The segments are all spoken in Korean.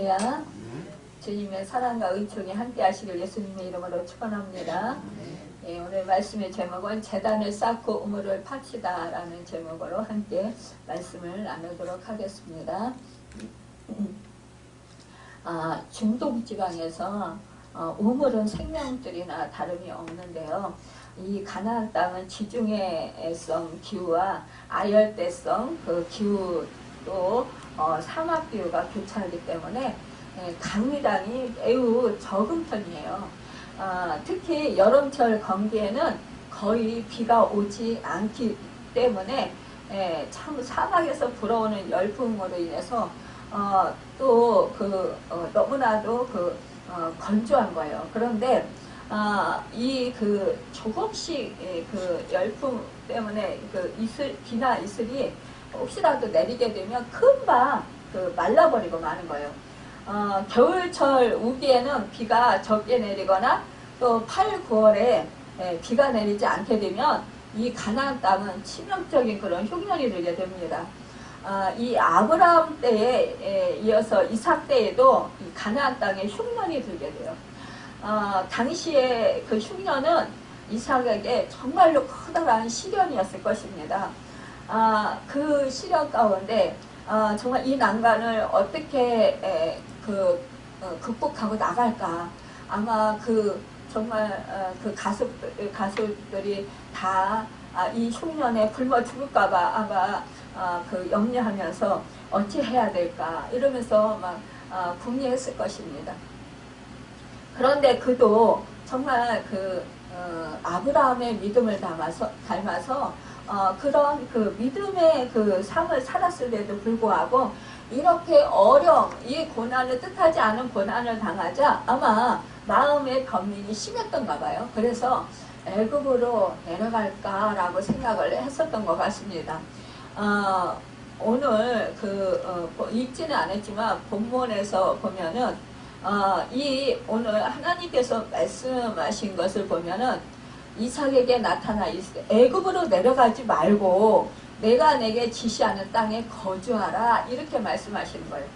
할렐루야. 주님의 사랑과 은총이 함께 하시길 예수님의 이름으로 축원합니다. 예, 오늘 말씀의 제목은 제단을 쌓고 우물을 팝시다 라는 제목으로 함께 말씀을 나누도록 하겠습니다. 중동지방에서 우물은 생명들이나 다름이 없는데요. 이 가나안 땅은 지중해성 기후와 아열대성 그 기후도 사막 기후가 교차하기 때문에 강유량이 매우 적은 편이에요. 특히 여름철 건기에는 거의 비가 오지 않기 때문에 참 사막에서 불어오는 열풍으로 인해서 또 너무나도 건조한 거예요. 그런데 이 조금씩 그 열풍 때문에 비나 이슬이 혹시라도 내리게 되면 금방 말라버리고 마는 거예요. 겨울철 우기에는 비가 적게 내리거나 또 8, 9월에 비가 내리지 않게 되면 이 가나안 땅은 치명적인 그런 흉년이 들게 됩니다. 이 아브라함 때에 이어서 이삭 때에도 이 가나안 땅에 흉년이 들게 돼요. 당시에 그 흉년은 이삭에게 정말로 커다란 시련이었을 것입니다. 그 시련 가운데 정말 이 난간을 어떻게 극복하고 나갈까. 아마 정말 가족들이 다 이 흉년에 굶어 죽을까봐 아마 염려하면서 어찌 해야 될까 이러면서 막 궁리했을 것입니다. 그런데 그도 정말 아브라함의 믿음을 닮아서 그런 믿음의 삶을 살았음에도 불구하고 이렇게 이 고난을 뜻하지 않은 고난을 당하자 아마 마음의 변민이 심했던가 봐요. 그래서 애굽으로 내려갈까라고 생각을 했었던 것 같습니다. 오늘 읽지는 않았지만 본문에서 보면은 오늘 하나님께서 말씀하신 것을 보면은 이삭에게 나타나 애굽으로 내려가지 말고 내가 내게 지시하는 땅에 거주하라 이렇게 말씀하시는 거예요.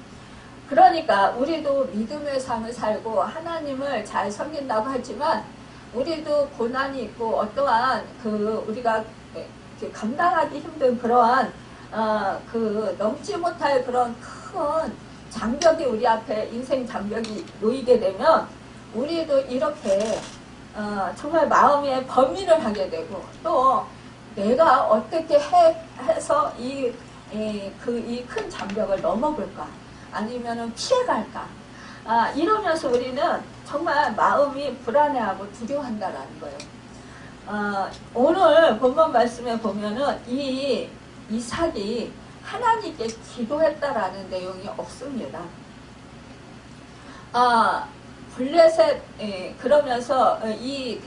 그러니까 우리도 믿음의 삶을 살고 하나님을 잘 섬긴다고 하지만 우리도 고난이 있고 어떠한 우리가 감당하기 힘든 그러한 넘지 못할 그런 큰 장벽이 우리 앞에 인생 장벽이 놓이게 되면 우리도 이렇게 정말 마음에 범위를 하게 되고 또 내가 어떻게 해서 이 큰 장벽을 넘어볼까 아니면은 피해갈까 이러면서 우리는 정말 마음이 불안해하고 두려워한다라는 거예요. 오늘 본문 말씀에 보면은 이 이삭이 하나님께 기도했다라는 내용이 없습니다. 블레셋 그러면서 이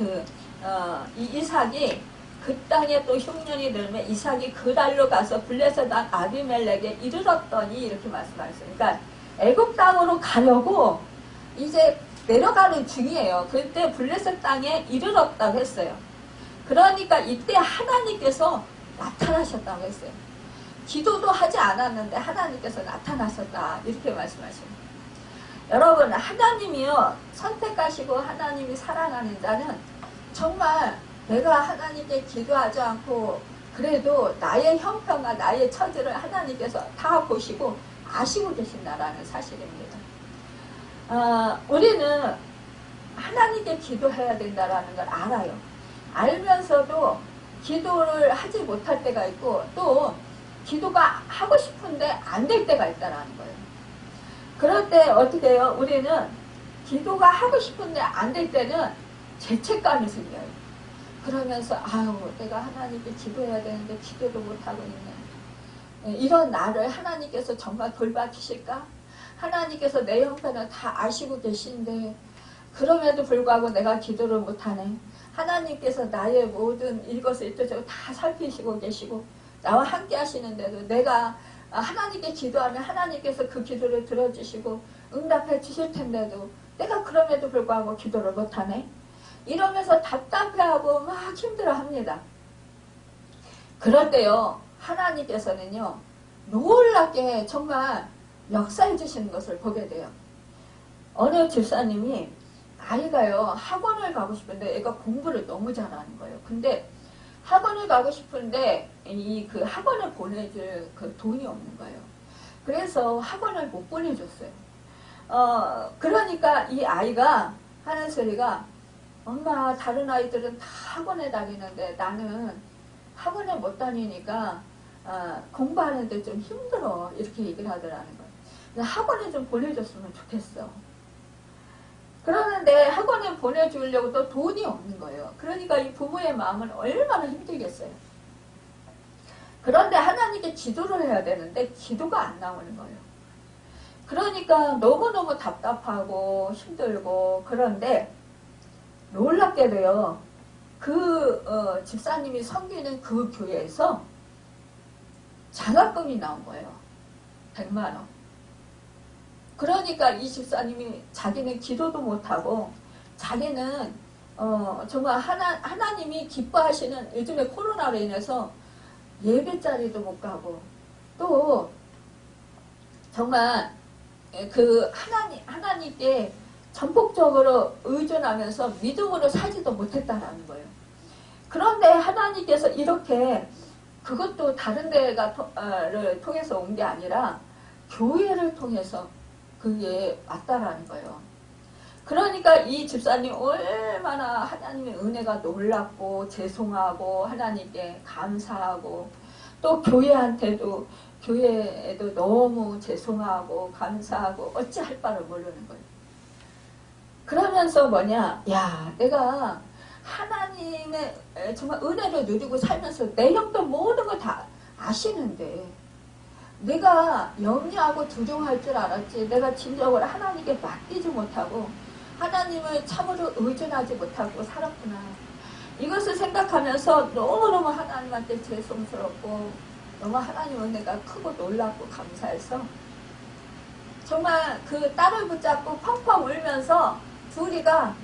이삭이 그 땅에 또 흉년이 들면 이삭이 그 달로 가서 블레셋 땅 아비멜렉에 이르렀더니 이렇게 말씀하셨어요. 그러니까 애굽 땅으로 가려고 이제 내려가는 중이에요. 그때 블레셋 땅에 이르렀다고 했어요. 그러니까 이때 하나님께서 나타나셨다고 했어요. 기도도 하지 않았는데 하나님께서 나타나셨다 이렇게 말씀하십니다. 여러분 하나님이요 선택하시고 하나님이 사랑하는 자는 정말 내가 하나님께 기도하지 않고 그래도 나의 형편과 나의 처지를 하나님께서 다 보시고 아시고 계신다라는 사실입니다. 우리는 하나님께 기도해야 된다라는 걸 알아요. 알면서도 기도를 하지 못할 때가 있고 또 기도가 하고 싶은데 안 될 때가 있다라는 거예요. 그럴 때 어떻게 해요? 우리는 기도가 하고 싶은데 안 될 때는 죄책감이 생겨요. 그러면서 내가 하나님께 기도해야 되는데 기도도 못하고 있네. 이런 나를 하나님께서 정말 돌봐주실까? 하나님께서 내 형편을 다 아시고 계신데 그럼에도 불구하고 내가 기도를 못하네. 하나님께서 나의 모든 일것을일조적으로 다 살피시고 계시고 나와 함께 하시는데도 내가 하나님께 기도하면 하나님께서 그 기도를 들어주시고 응답해 주실 텐데도 내가 그럼에도 불구하고 기도를 못하네. 이러면서 답답해하고 막 힘들어합니다. 그럴 때요 하나님께서는요 놀랍게 정말 역사해 주시는 것을 보게 돼요. 어느 집사님이 아이가요 학원을 가고 싶은데 애가 공부를 너무 잘하는 거예요. 근데 학원을 가고 싶은데 이 그 학원을 보내줄 그 돈이 없는 거예요. 그래서 학원을 못 보내줬어요. 그러니까 이 아이가 하는 소리가 엄마 다른 아이들은 다 학원에 다니는데 나는 학원에 못 다니니까 공부하는데 좀 힘들어 이렇게 얘기를 하더라는 거예요. 학원에 좀 보내줬으면 좋겠어. 그러는데 학원에 보내주려고 또 돈이 없는 거예요. 그러니까 이 부모의 마음은 얼마나 힘들겠어요. 그런데 하나님께 기도를 해야 되는데 기도가 안 나오는 거예요. 그러니까 너무너무 답답하고 힘들고 그런데 놀랍게도요. 그 집사님이 섬기는 그 교회에서 장학금이 나온 거예요. 100만 원. 그러니까 이 집사님이 자기는 기도도 못하고 자기는 정말 하나님이 기뻐하시는 요즘에 코로나로 인해서 예배 자리도 못 가고 또 정말 그 하나님께 전폭적으로 의존하면서 믿음으로 살지도 못했다라는 거예요. 그런데 하나님께서 이렇게 그것도 다른 데를 통해서 온 게 아니라 교회를 통해서 그게 왔다라는 거예요. 그러니까 이 집사님 얼마나 하나님의 은혜가 놀랍고 죄송하고 하나님께 감사하고 또 교회에도 너무 죄송하고 감사하고 어찌할 바를 모르는 거예요. 그러면서 뭐냐, 야 내가 하나님의 정말 은혜를 누리고 살면서 내 형편 모든 걸 다 아시는데 내가 염려하고 두려워할 줄 알았지 내가 진정으로 하나님께 맡기지 못하고 하나님을 참으로 의존하지 못하고 살았구나. 이것을 생각하면서 너무너무 하나님한테 죄송스럽고 너무 하나님 은혜가 크고 놀랍고 감사해서 정말 그 딸을 붙잡고 펑펑 울면서 둘이가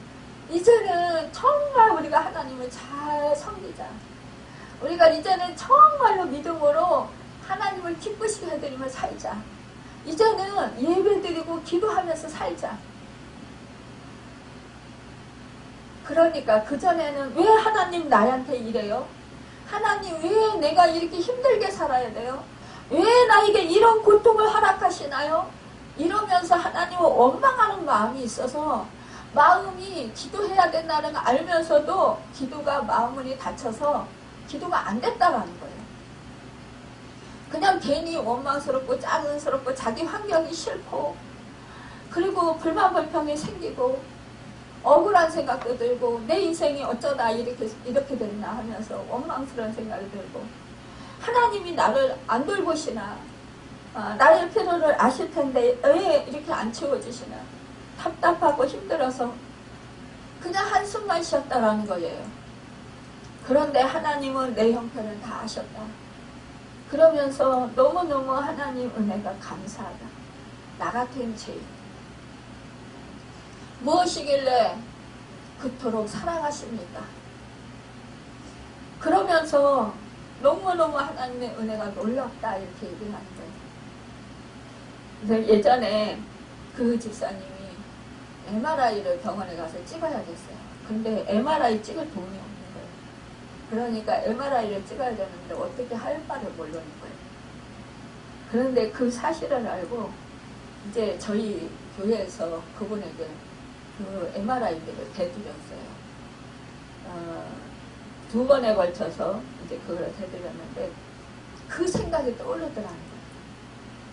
이제는 정말 우리가 하나님을 잘 섬기자. 우리가 이제는 정말로 믿음으로 하나님을 기쁘시게 해드리며 살자. 이제는 예배드리고 기도하면서 살자. 그러니까 그전에는 왜 하나님 나한테 이래요? 하나님 왜 내가 이렇게 힘들게 살아야 돼요? 왜 나에게 이런 고통을 허락하시나요? 이러면서 하나님을 원망하는 마음이 있어서 마음이 기도해야 된다는 걸 알면서도 기도가 마음문이 닫혀서 기도가 안 됐다라는 거예요. 그냥 괜히 원망스럽고 짜증스럽고 자기 환경이 싫고 그리고 불만불평이 생기고 억울한 생각도 들고 내 인생이 어쩌다 이렇게 됐나 하면서 원망스러운 생각이 들고 하나님이 나를 안 돌보시나 나의 필요를 아실 텐데 왜 이렇게 안 채워주시나 답답하고 힘들어서 그냥 한숨만 쉬었다라는 거예요. 그런데 하나님은 내 형편을 다 아셨다. 그러면서 너무너무 하나님 은혜가 감사하다. 나 같은 죄인 무엇이길래 그토록 사랑하십니까? 그러면서 너무너무 하나님의 은혜가 놀랍다 이렇게 얘기를 하는 거예요. 그래서 예전에 그 집사님이 MRI를 병원에 가서 찍어야 됐어요. 근데 MRI 찍을 돈이 없는 거예요. 그러니까 MRI를 찍어야 되는데 어떻게 할 바를 모르는 거예요. 그런데 그 사실을 알고 이제 저희 교회에서 그분에게 그 MRI를 대드렸어요. 2번에 걸쳐서 이제 그걸 대드렸는데 그 생각이 떠오르더라는 거예요.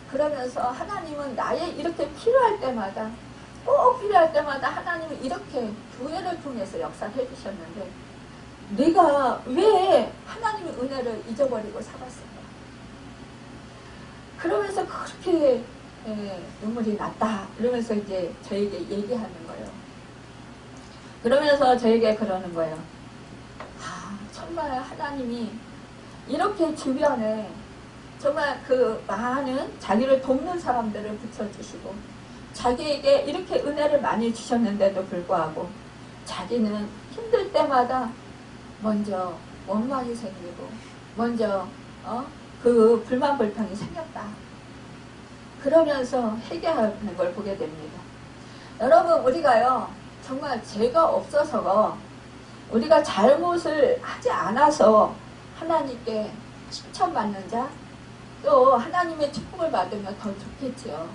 그러면서 하나님은 나의 이렇게 필요할 때마다 꼭 필요할 때마다 하나님은 이렇게 교회를 통해서 역사를 해주셨는데 내가 왜 하나님의 은혜를 잊어버리고 살았을까? 그러면서 그렇게 눈물이 났다. 이러면서 이제 저에게 얘기하는 거예요. 그러면서 저에게 그러는 거예요. 정말 하나님이 이렇게 주변에 정말 그 많은 자기를 돕는 사람들을 붙여주시고 자기에게 이렇게 은혜를 많이 주셨는데도 불구하고 자기는 힘들 때마다 먼저 원망이 생기고 먼저 그 불만불평이 생겼다. 그러면서 회개하는 걸 보게 됩니다. 여러분, 우리가요, 정말 죄가 없어서 우리가 잘못을 하지 않아서 하나님께 칭찬받는 자, 또 하나님의 축복을 받으면 더 좋겠지요.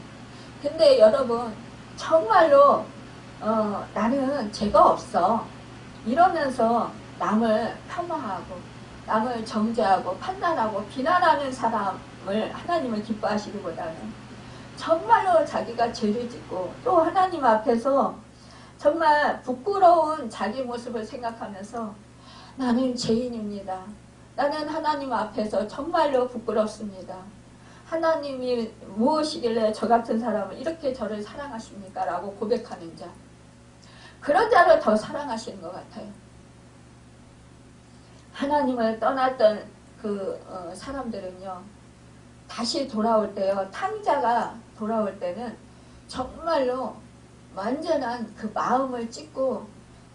근데 여러분, 정말로 나는 죄가 없어 이러면서 남을 폄하하고 남을 정죄하고 판단하고 비난하는 사람을 하나님을 기뻐하시기보다는 정말로 자기가 죄를 짓고 또 하나님 앞에서 정말 부끄러운 자기 모습을 생각하면서 나는 죄인입니다. 나는 하나님 앞에서 정말로 부끄럽습니다. 하나님이 무엇이길래 저 같은 사람을 이렇게 저를 사랑하십니까? 라고 고백하는 자. 그런 자를 더 사랑하시는 것 같아요. 하나님을 떠났던 그 사람들은요, 다시 돌아올 때요, 탕자가 돌아올 때는 정말로 완전한 그 마음을 찢고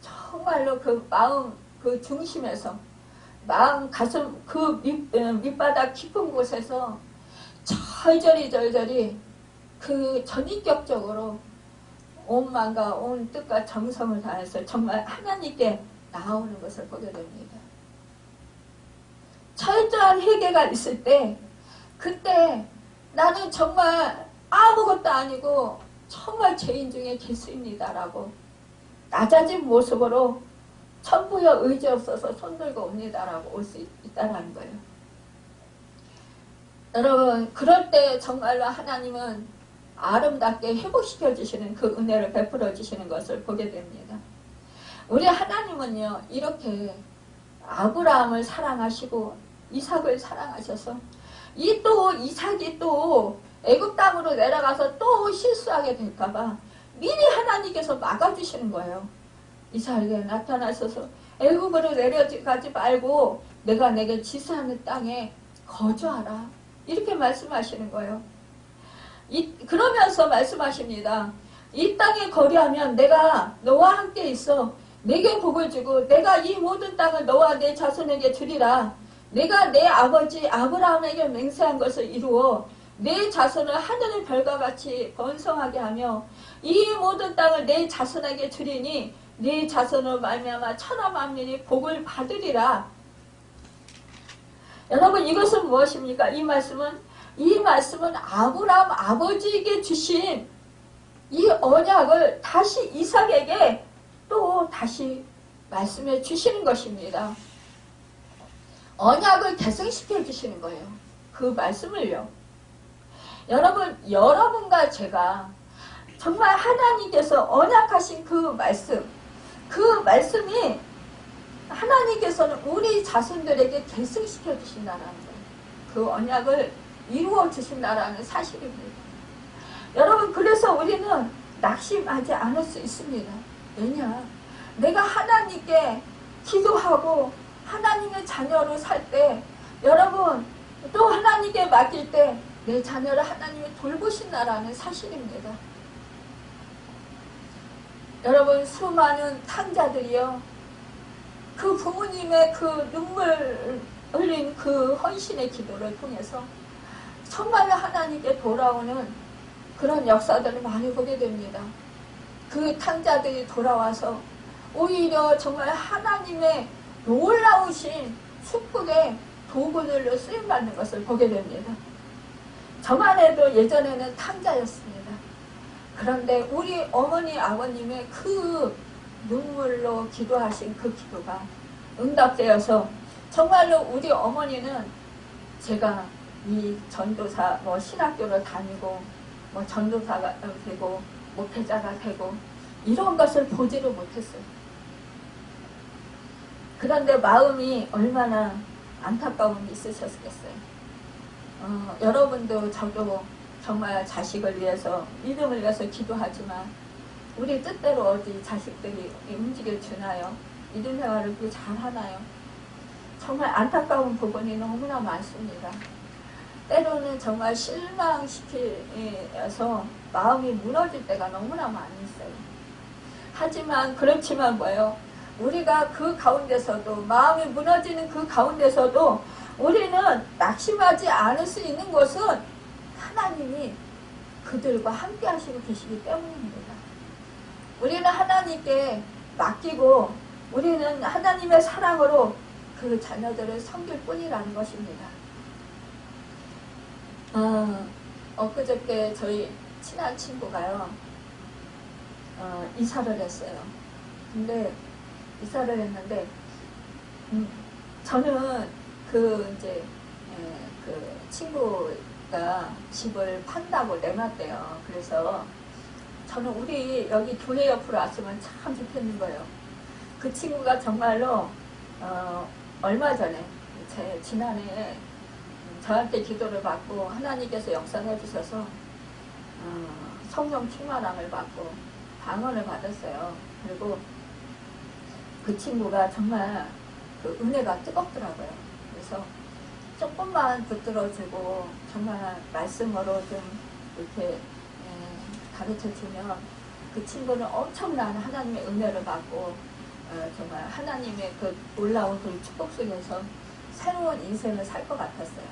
정말로 그 마음 그 중심에서 마음 가슴 그 밑바닥 깊은 곳에서 절절히 그 전인격적으로 온 마음과 온 뜻과 정성을 다해서 정말 하나님께 나오는 것을 보게 됩니다. 철저한 회개가 있을 때 그때 나는 정말 아무것도 아니고 정말 죄인 중에 개수입니다 라고 낮아진 모습으로 천부여 의지 없어서 손들고 옵니다 라고 올 수 있다는 거예요. 여러분, 그럴 때 정말로 하나님은 아름답게 회복시켜 주시는 그 은혜를 베풀어 주시는 것을 보게 됩니다. 우리 하나님은요, 이렇게 아브라함을 사랑하시고 이삭을 사랑하셔서 또 이삭이 또 애굽 땅으로 내려가서 또 실수하게 될까봐 미리 하나님께서 막아주시는 거예요. 이삭에게 나타나셔서 애굽으로 내려가지 말고 내가 내게 지시하는 땅에 거주하라. 이렇게 말씀하시는 거예요. 그러면서 말씀하십니다. 이 땅에 거류하면 내가 너와 함께 있어. 내게 복을 주고 내가 이 모든 땅을 너와 내 자손에게 주리라. 내가 내 아버지 아브라함에게 맹세한 것을 이루어 내 자손을 하늘의 별과 같이 번성하게 하며 이 모든 땅을 내 자손에게 주리니 네 자손으로 말미암아 천하 만민이 복을 받으리라. 여러분, 이것은 무엇입니까? 이 말씀은 아브라함 아버지에게 주신 이 언약을 다시 이삭에게 또 다시 말씀해 주시는 것입니다. 언약을 계승시켜 주시는 거예요. 그 말씀을요. 여러분, 여러분과 제가 정말 하나님께서 언약하신 그 말씀이 하나님께서는 우리 자손들에게 계승시켜 주신다는 거예요. 그 언약을 이루어 주신다는 사실입니다. 여러분, 그래서 우리는 낙심하지 않을 수 있습니다. 왜냐? 내가 하나님께 기도하고 하나님의 자녀로 살 때, 여러분, 또 하나님께 맡길 때 내 자녀를 하나님이 돌보신다라는 사실입니다. 여러분, 수많은 탕자들이요, 그 부모님의 그 눈물 흘린 그 헌신의 기도를 통해서 정말로 하나님께 돌아오는 그런 역사들을 많이 보게 됩니다. 그 탕자들이 돌아와서 오히려 정말 하나님의 놀라우신 축복의 도구들로 쓰임받는 것을 보게 됩니다. 저만 해도 예전에는 탕자였습니다. 그런데 우리 어머니 아버님의 그 눈물로 기도하신 그 기도가 응답되어서 정말로 우리 어머니는 제가 이 전도사 신학교를 다니고 전도사가 되고 목회자가 되고 이런 것을 보지를 못했어요. 그런데 마음이 얼마나 안타까움이 있으셨겠어요. 여러분도 저도 정말 자식을 위해서 믿음을 위해서 기도하지만 우리 뜻대로 어디 자식들이 움직여 주나요? 믿음 생활을 그렇게 잘하나요? 정말 안타까운 부분이 너무나 많습니다. 때로는 정말 실망시켜서 마음이 무너질 때가 너무나 많이 있어요. 하지만 그렇지만 뭐예요? 우리가 그 가운데서도 마음이 무너지는 그 가운데서도 우리는 낙심하지 않을 수 있는 것은 하나님이 그들과 함께 하시고 계시기 때문입니다. 우리는 하나님께 맡기고 우리는 하나님의 사랑으로 그 자녀들을 섬길 뿐이라는 것입니다. 엊그저께 저희 친한 친구가요, 이사를 했어요. 근데 이사를 했는데 저는 이제 그 친구가 집을 판다고 내놨대요. 그래서 저는 우리 여기 교회 옆으로 왔으면 참 좋겠는 거예요. 그 친구가 정말로 얼마 전에 지난해 저한테 기도를 받고 하나님께서 역사해 주셔서 성령 충만함을 받고 방언을 받았어요. 그리고 그 친구가 정말 그 은혜가 뜨겁더라고요. 그래서 조금만 붙들어주고 정말 말씀으로 좀 이렇게 가르쳐주면 그 친구는 엄청난 하나님의 은혜를 받고 정말 하나님의 그 놀라운 그 축복 속에서 새로운 인생을 살 것 같았어요.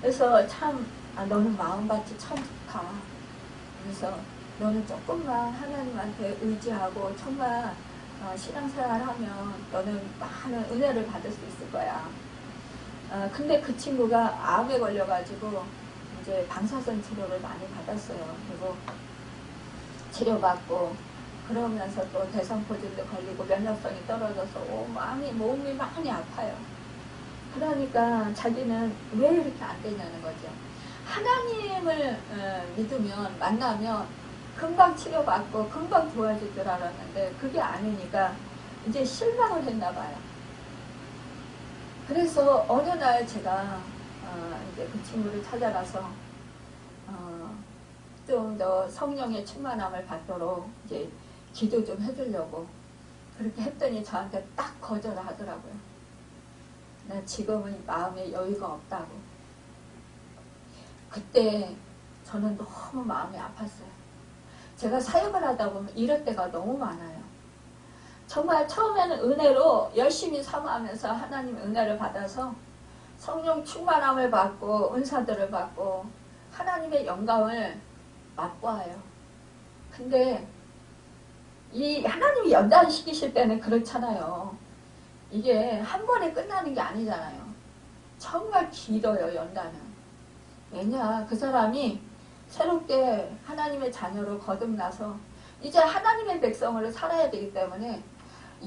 그래서 참 너는 마음밭이 참 좋다. 그래서 너는 조금만 하나님한테 의지하고 정말 신앙생활하면 너는 많은 은혜를 받을 수 있을 거야. 근데 그 친구가 암에 걸려가지고 이제 방사선 치료를 많이 받았어요. 그리고 치료받고 그러면서 또 대상포진도 걸리고 면역성이 떨어져서 몸이 많이 아파요. 그러니까 자기는 왜 이렇게 안 되냐는 거죠. 하나님을 믿으면 만나면 금방 치료받고 금방 좋아질 줄 알았는데 그게 아니니까 이제 실망을 했나 봐요. 그래서 어느 날 제가 이제 그 친구를 찾아가서 좀 더 성령의 충만함을 받도록 이제 기도 좀 해주려고 그렇게 했더니 저한테 딱 거절을 하더라고요. 나 지금은 마음에 여유가 없다고. 그때 저는 너무 마음이 아팠어요. 제가 사역을 하다 보면 이럴 때가 너무 많아요. 정말 처음에는 은혜로 열심히 사모하면서 하나님의 은혜를 받아서 성령 충만함을 받고 은사들을 받고 하나님의 영광을 맛보아요. 근데 이 하나님이 연단시키실 때는 그렇잖아요. 이게 한 번에 끝나는 게 아니잖아요. 정말 길어요, 연단은. 왜냐, 그 사람이 새롭게 하나님의 자녀로 거듭나서 이제 하나님의 백성으로 살아야 되기 때문에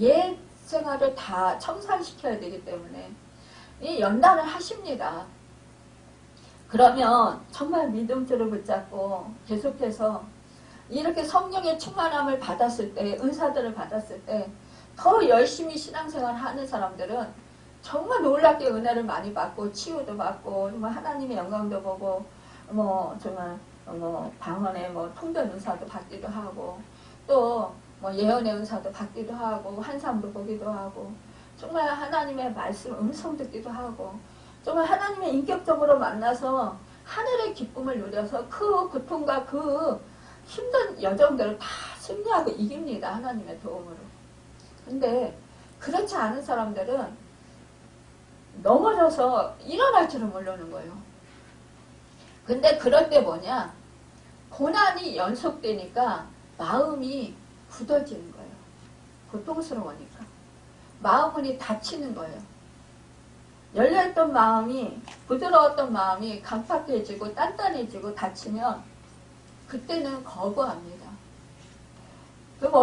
옛 생활을 다 청산시켜야 되기 때문에 이 연단을 하십니다. 그러면 정말 믿음줄을 붙잡고 계속해서 이렇게 성령의 충만함을 받았을 때, 은사들을 받았을 때 더 열심히 신앙생활 하는 사람들은 정말 놀랍게 은혜를 많이 받고 치유도 받고 정말 하나님의 영광도 보고 정말 방언의 통변 은사도 받기도 하고 또 예언의 은사도 받기도 하고 환상도 보기도 하고 정말 하나님의 말씀 음성 듣기도 하고 정말 하나님의 인격적으로 만나서 하늘의 기쁨을 누려서 그 고통과 그 힘든 여정들을 다 승리하고 이깁니다. 하나님의 도움으로. 근데 그렇지 않은 사람들은 넘어져서 일어날 줄을 모르는 거예요. 근데 그럴 때 뭐냐? 고난이 연속되니까 마음이 굳어지는 거예요. 고통스러우니까. 마음이 다치는 거예요. 열려있던 마음이, 부드러웠던 마음이 강팍해지고 단단해지고 다치면 그때는 거부합니다.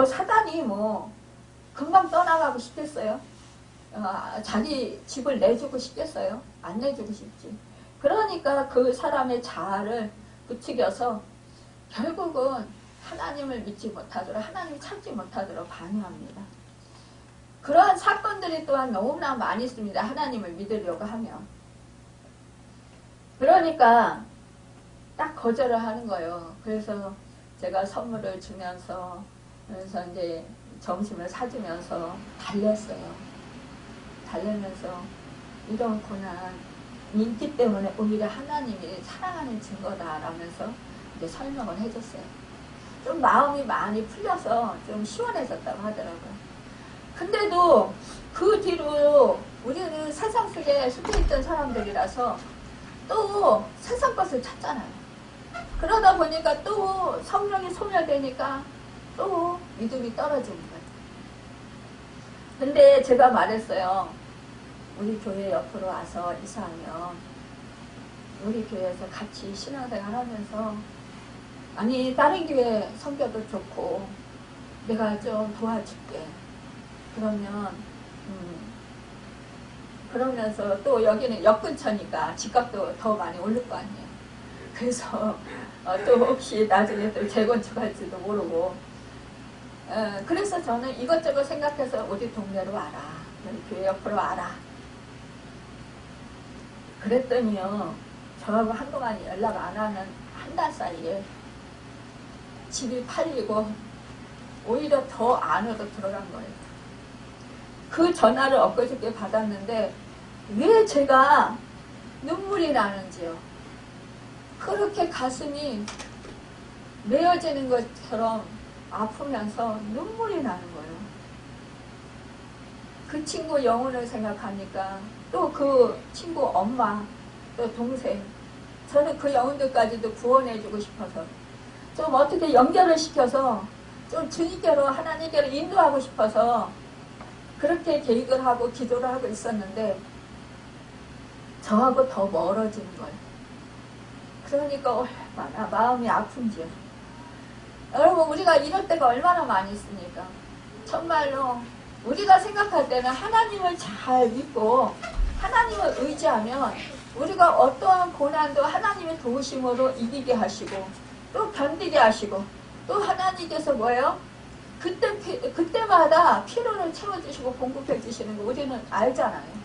사단이 금방 떠나가고 싶겠어요? 자기 집을 내주고 싶겠어요? 안 내주고 싶지. 그러니까 그 사람의 자아를 부추겨서 결국은 하나님을 믿지 못하도록, 하나님을 찾지 못하도록 방해합니다. 그러한 사건들이 또한 너무나 많이 있습니다. 하나님을 믿으려고 하면. 그러니까 딱 거절을 하는 거예요. 그래서 제가 선물을 주면서 그래서 이제 점심을 사주면서 달랬어요. 달래면서 이런 고난 인기 때문에 오히려 하나님이 사랑하는 증거다라면서 이제 설명을 해줬어요. 좀 마음이 많이 풀려서 좀 시원해졌다고 하더라고요. 근데도 그 뒤로 우리는 세상 속에 속해있던 사람들이라서 또 세상 것을 찾잖아요. 그러다 보니까 또 성령이 소멸되니까 또 믿음이 떨어지는 거예요. 근데 제가 말했어요. 우리 교회 옆으로 와서 이사하면 우리 교회에서 같이 신앙생활 하면서 아니 다른 교회 성격도 좋고 내가 좀 도와줄게. 그러면 그러면서 또 여기는 역 근처니까 집값도 더 많이 오를 거 아니에요. 그래서 또 혹시 나중에 또 재건축할지도 모르고 그래서 저는 이것저것 생각해서 우리 동네로 와라. 우리 교회 옆으로 와라. 그랬더니요. 저하고 한동안 연락 안 하는 한 달 사이에 집이 팔리고 오히려 더 안으로 들어간 거예요. 그 전화를 엊그저께 받았는데 왜 제가 눈물이 나는지요. 그렇게 가슴이 메어지는 것처럼 아프면서 눈물이 나는 거예요. 그 친구 영혼을 생각하니까 또 그 친구 엄마 또 동생 저는 그 영혼들까지도 구원해주고 싶어서 좀 어떻게 연결을 시켜서 좀 주님께로 하나님께로 인도하고 싶어서 그렇게 계획을 하고 기도를 하고 있었는데 저하고 더 멀어지는 거예요. 그러니까 얼마나 마음이 아픈지요. 여러분 우리가 이럴 때가 얼마나 많이 있습니까? 정말로 우리가 생각할 때는 하나님을 잘 믿고 하나님을 의지하면 우리가 어떠한 고난도 하나님의 도우심으로 이기게 하시고 또 견디게 하시고 또 하나님께서 뭐예요? 그때마다 필요를 채워주시고 공급해 주시는 거 우리는 알잖아요.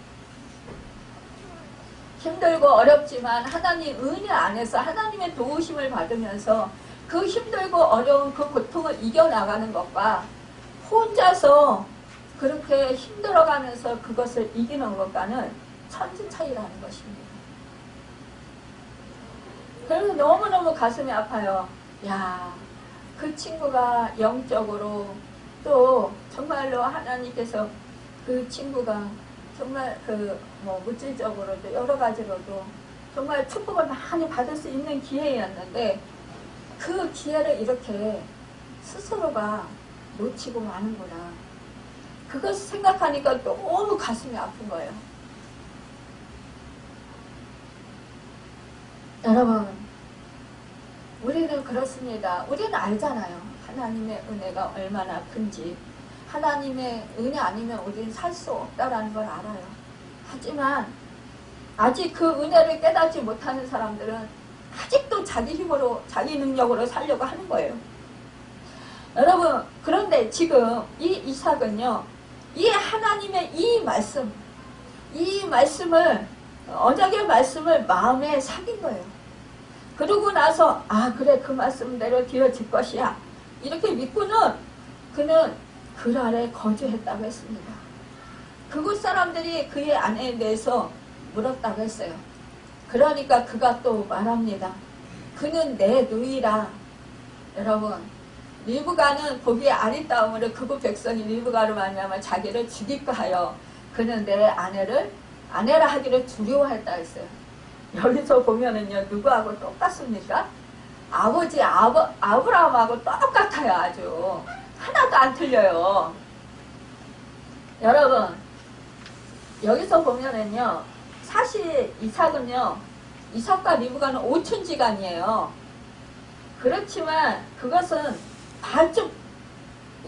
힘들고 어렵지만 하나님 은혜 안에서 하나님의 도우심을 받으면서 그 힘들고 어려운 그 고통을 이겨나가는 것과 혼자서 그렇게 힘들어가면서 그것을 이기는 것과는 천지 차이라는 것입니다. 그래서 너무너무 가슴이 아파요. 야, 그 친구가 영적으로 또 정말로 하나님께서 그 친구가 정말 물질적으로도 여러 가지로도 정말 축복을 많이 받을 수 있는 기회였는데 그 기회를 이렇게 스스로가 놓치고 마는구나. 그것을 생각하니까 너무 가슴이 아픈 거예요. 여러분, 우리는 그렇습니다. 우리는 알잖아요. 하나님의 은혜가 얼마나 큰지. 하나님의 은혜 아니면 우리는 살 수 없다라는 걸 알아요. 하지만 아직 그 은혜를 깨닫지 못하는 사람들은 아직도 자기 힘으로 자기 능력으로 살려고 하는 거예요. 여러분 그런데 지금 이 이삭은요. 이 하나님의 이 말씀을 언약의 말씀을 마음에 새긴 거예요. 그러고 나서 그래 그 말씀대로 되어질 것이야. 이렇게 믿고는 그는 그 아래 거주했다고 했습니다. 그곳 사람들이 그의 아내에 대해서 물었다고 했어요. 그러니까 그가 또 말합니다. 그는 내 누이라. 여러분 리브가는 보기에 아리따움으로 그곳 백성이 리브가로 말미암아 자기를 죽일까 하여 그는 내 아내라 하기를 두려워했다 했어요. 여기서 보면은요 누구하고 똑같습니까? 아버지 아브라함하고 똑같아요. 아주 하나도 안 틀려요. 여러분 여기서 보면은요 사실 이삭과 리브가는 오촌지간이에요. 그렇지만 그것은 반쪽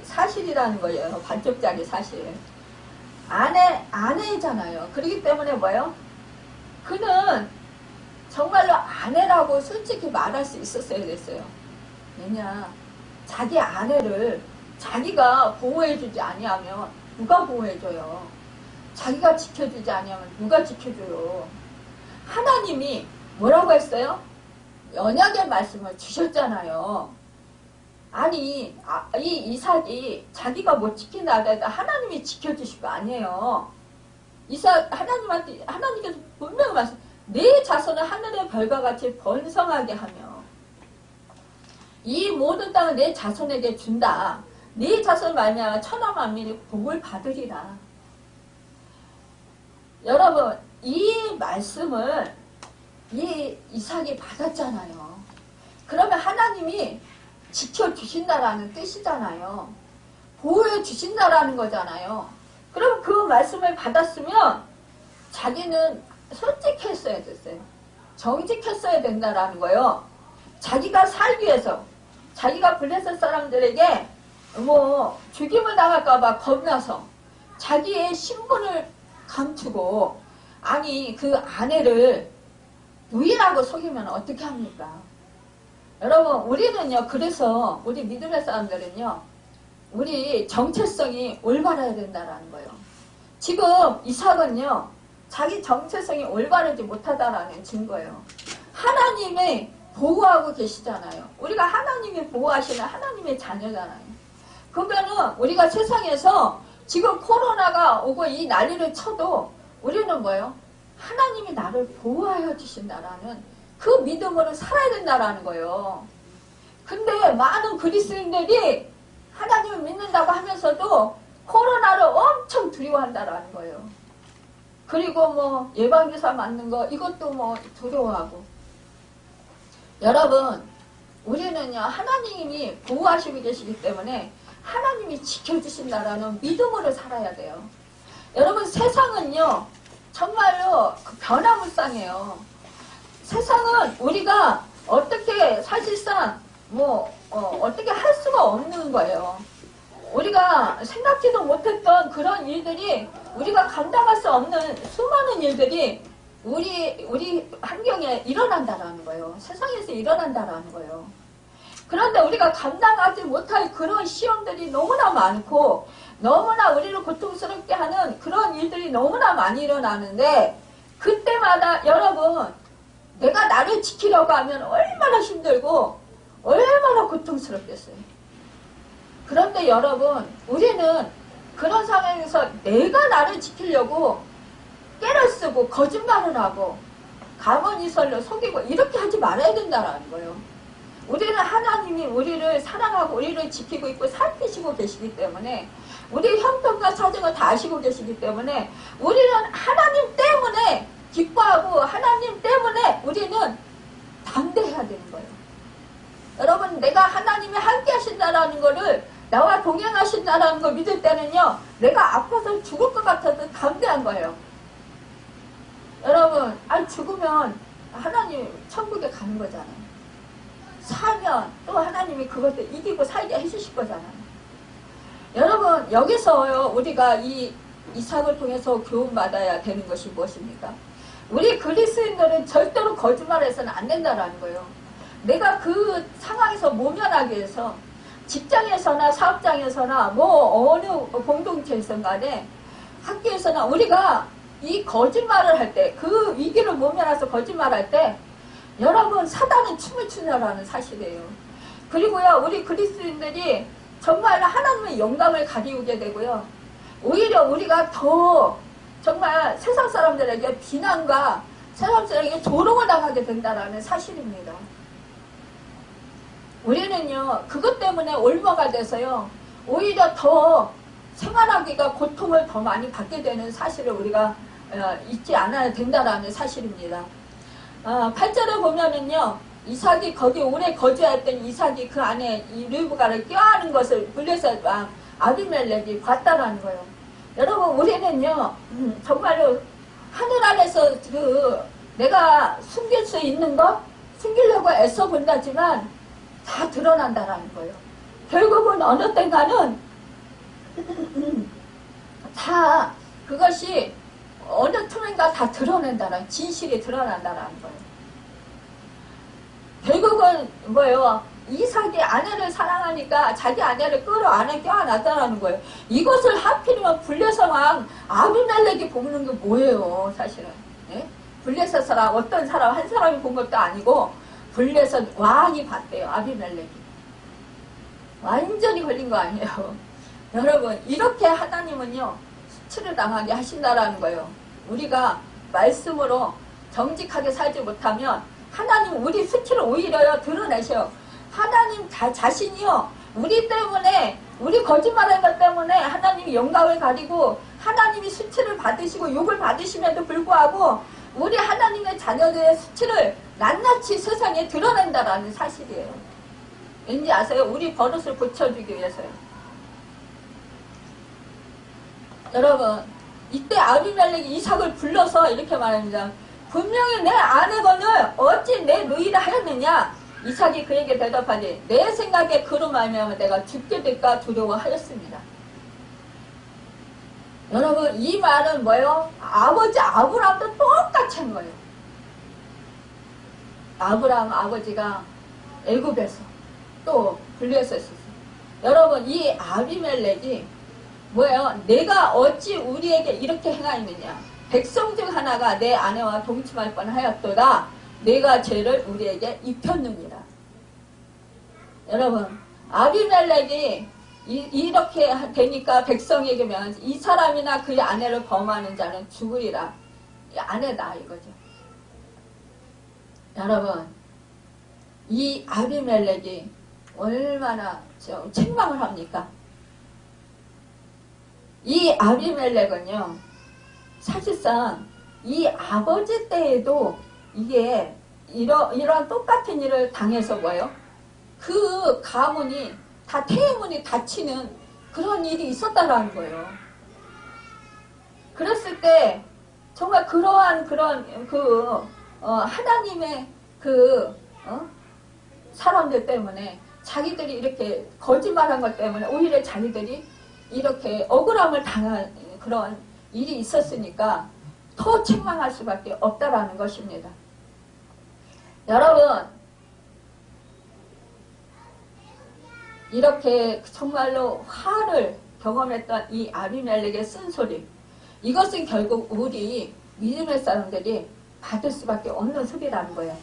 사실이라는 거예요. 반쪽짜리 사실. 아내잖아요. 그렇기 때문에 뭐예요? 그는 정말로 아내라고 솔직히 말할 수 있었어야 됐어요. 왜냐? 자기 아내를 자기가 보호해주지 아니하면 누가 보호해줘요? 자기가 지켜주지 아니하면 누가 지켜줘요? 하나님이 뭐라고 했어요? 언약의 말씀을 주셨잖아요. 아니 이 이삭이 자기가 못 지킨다 하더라도 하나님이 지켜주실 거 아니에요. 하나님께서 분명히 말씀 내 자손을 하늘의 별과 같이 번성하게 하며 이 모든 땅을 내 자손에게 준다. 네 자손 말미암아 천하 만민이 복을 받으리라. 여러분 이 말씀을 이 이삭이 받았잖아요. 그러면 하나님이 지켜주신다라는 뜻이잖아요. 보호해 주신다라는 거잖아요. 그럼 그 말씀을 받았으면 자기는 솔직했어야 됐어요. 정직했어야 된다라는 거예요. 자기가 살기 위해서, 자기가 블레셋 사람들에게 뭐 죽임을 당할까봐 겁나서 자기의 신분을 감추고, 아니 그 아내를 누이라고 속이면 어떻게 합니까? 여러분, 우리는요, 그래서 우리 믿음의 사람들은요, 우리 정체성이 올바라야 된다는 거예요. 지금 이삭은요, 자기 정체성이 올바르지 못하다라는 증거예요. 하나님이 보호하고 계시잖아요. 우리가 하나님이 보호하시는 하나님의 자녀잖아요. 그러면은 우리가 세상에서 지금 코로나가 오고 이 난리를 쳐도 우리는 뭐예요? 하나님이 나를 보호하여 주신다라는 그 믿음으로 살아야 된다라는 거예요. 근데 많은 그리스도인들이 하나님을 믿는다고 하면서도 코로나를 엄청 두려워한다라는 거예요. 그리고 뭐 예방주사 맞는 거 이것도 뭐 두려워하고. 여러분, 우리는요, 하나님이 보호하시고 계시기 때문에 하나님이 지켜주신다라는 믿음으로 살아야 돼요. 여러분, 세상은요, 정말로 변화무쌍해요. 세상은 우리가 어떻게 사실상 어떻게 할 수가 없는 거예요. 우리가 생각지도 못했던 그런 일들이, 우리가 감당할 수 없는 수많은 일들이 우리 환경에 일어난다라는 거예요. 세상에서 일어난다라는 거예요. 그런데 우리가 감당하지 못할 그런 시험들이 너무나 많고, 너무나 우리를 고통스럽게 하는 그런 일들이 너무나 많이 일어나는데, 그때마다 여러분, 내가 나를 지키려고 하면 얼마나 힘들고 얼마나 고통스럽겠어요. 그런데 여러분, 우리는 그런 상황에서 내가 나를 지키려고 깨를 쓰고 거짓말을 하고 가문이설로 속이고 이렇게 하지 말아야 된다는 거예요. 우리는 하나님이 우리를 사랑하고 우리를 지키고 있고 살피시고 계시기 때문에, 우리 형편과 사정을 다 아시고 계시기 때문에 우리는 하나님 때문에 기뻐하고 하나님 때문에 우리는 담대해야 되는 거예요. 여러분, 내가 하나님이 함께 하신다라는 거를, 나와 동행하신다라는 걸 믿을 때는요, 내가 아파서 죽을 것 같아도 담대한 거예요. 여러분, 죽으면 하나님 천국에 가는 거잖아요. 살면 또 하나님이 그것도 이기고 살게 해주실 거잖아요. 여러분, 여기서요, 우리가 이 이삭을 통해서 교훈받아야 되는 것이 무엇입니까? 우리 그리스도인들은 절대로 거짓말해서는 안 된다는 거예요. 내가 그 상황에서 모면하기 위해서 직장에서나 사업장에서나 뭐 어느 공동체에서 간에 학교에서나 우리가 이 거짓말을 할 때, 그 위기를 모면해서 거짓말할 때, 여러분, 사단은 춤을 추냐라는 사실이에요. 그리고요, 우리 그리스도인들이 정말 하나님의 영광을 가리우게 되고요, 오히려 우리가 더 정말 세상 사람들에게 비난과 세상 사람들에게 조롱을 당하게 된다는 사실입니다. 우리는요, 그것 때문에 올무가 돼서요, 오히려 더 생활하기가 고통을 더 많이 받게 되는 사실을 우리가 잊지 않아야 된다는 사실입니다. 8절에 보면은요, 이삭이 거기 오래 거주했던 이삭이 그 안에 이 르브가를 껴안은 것을 블레셋 왕 아비멜렉이 봤다라는 거예요. 여러분, 우리는요, 정말로 하늘 안에서 내가 숨길 수 있는 거 숨기려고 애써 본다지만 다 드러난다라는 거예요. 결국은 어느 때가는 다 그것이 어느 틈인가 다 드러낸다는, 진실이 드러난다라는 거예요. 결국은 뭐예요? 이삭이 아내를 사랑하니까 자기 아내를 끌어안에 껴안았다라는 거예요. 이것을 하필이면 블레셋 왕 아비멜렉이 보는 게 뭐예요, 사실은. 네? 블레셋 사람, 어떤 사람, 한 사람이 본 것도 아니고 블레셋 왕이 봤대요, 아비멜렉이. 완전히 걸린 거 아니에요. 여러분, 이렇게 하나님은요, 수치를 당하게 하신다라는 거예요. 우리가 말씀으로 정직하게 살지 못하면 하나님 우리 수치를 오히려 드러내셔요. 하나님 자신이요, 우리 때문에, 우리 거짓말한 것 때문에 하나님이 영광을 가리고 하나님이 수치를 받으시고 욕을 받으심에도 불구하고 우리 하나님의 자녀들의 수치를 낱낱이 세상에 드러낸다라는 사실이에요. 왠지 아세요? 우리 버릇을 고쳐주기 위해서요. 여러분, 이때 아비멜렉이 이삭을 불러서 이렇게 말합니다. 분명히 내 아내건을 어찌 내 누이라 하였느냐? 이삭이 그에게 대답하니 내 생각에 그로 말미암아 내가 죽게 될까 두려워하였습니다. 여러분, 이 말은 뭐예요? 아버지 아브라함도 똑같이 한 거예요. 아브라함 아버지가 애굽에서 또 불려서 있었어요. 여러분, 이 아비멜렉이 뭐예요? 내가 어찌 우리에게 이렇게 행하였느냐? 백성 중 하나가 내 아내와 동침할 뻔하였도다. 내가 죄를 우리에게 입혔느니라. 여러분, 아비멜렉이 이렇게 되니까 백성에게 명하지, 이 사람이나 그의 아내를 범하는 자는 죽으리라. 아내다 이거죠. 여러분, 이 아비멜렉이 얼마나 좀 책망을 합니까? 이 아비멜렉은요, 사실상 이 아버지 때에도 이게 이러한 똑같은 일을 당해서 뭐예요? 그 가문이 다 태문이 닫히는 그런 일이 있었다라는 거예요. 그랬을 때 정말 그러한 하나님의 사람들 때문에 자기들이 이렇게 거짓말한 것 때문에 오히려 자기들이 이렇게 억울함을 당한 그런 일이 있었으니까 더 책망할 수밖에 없다라는 것입니다. 여러분, 이렇게 정말로 화를 경험했던 이 아비멜렉의 쓴소리, 이것은 결국 우리 믿음의 사람들이 받을 수밖에 없는 소리라는 거예요.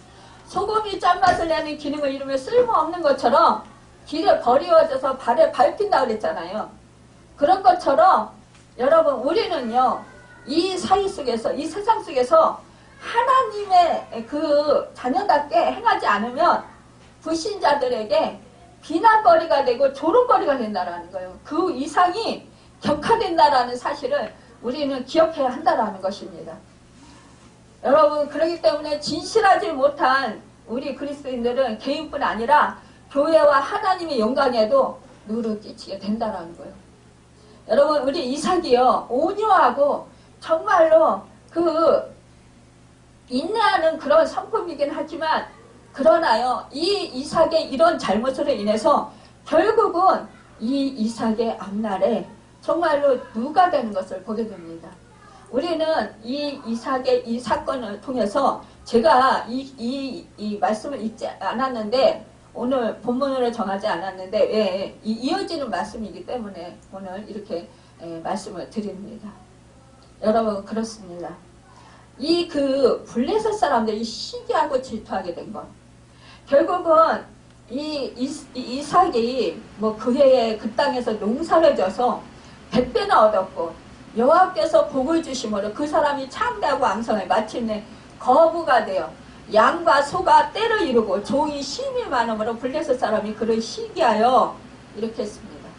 소금이 짠맛을 내는 기능을 이루며 쓸모없는 것처럼 길에 버리워져서 발에 밟힌다 그랬잖아요. 그런 것처럼 여러분, 우리는요, 이 사회 속에서, 이 세상 속에서 하나님의 그 자녀답게 행하지 않으면 불신자들에게 비난거리가 되고 조롱거리가 된다라는 거예요. 그 이상이 격화된다라는 사실을 우리는 기억해야 한다라는 것입니다. 여러분, 그렇기 때문에 진실하지 못한 우리 그리스도인들은 개인뿐 아니라 교회와 하나님의 영광에도 누를 끼치게 된다라는 거예요. 여러분, 우리 이삭이요, 온유하고 정말로 인내하는 그런 성품이긴 하지만, 그러나요, 이 이삭의 이런 잘못으로 인해서 결국은 이 이삭의 앞날에 정말로 누가 되는 것을 보게 됩니다. 우리는 이 이삭의 이 사건을 통해서 제가 이 말씀을 읽지 않았는데, 오늘 본문으로 정하지 않았는데, 이어지는 말씀이기 때문에 오늘 이렇게 말씀을 드립니다. 여러분, 그렇습니다. 이 블레셋 사람들이 시기하고 질투하게 된 것. 결국은 이삭이 그 해에 그 땅에서 농사를 져서 100배나 얻었고, 여호와께서 복을 주심으로 그 사람이 창대하고 왕성해 마침내 거부가 되어 양과 소가 때를 이루고 종이 심이 많음으로 블레셋 사람이 그를 시기하여 이렇게 했습니다.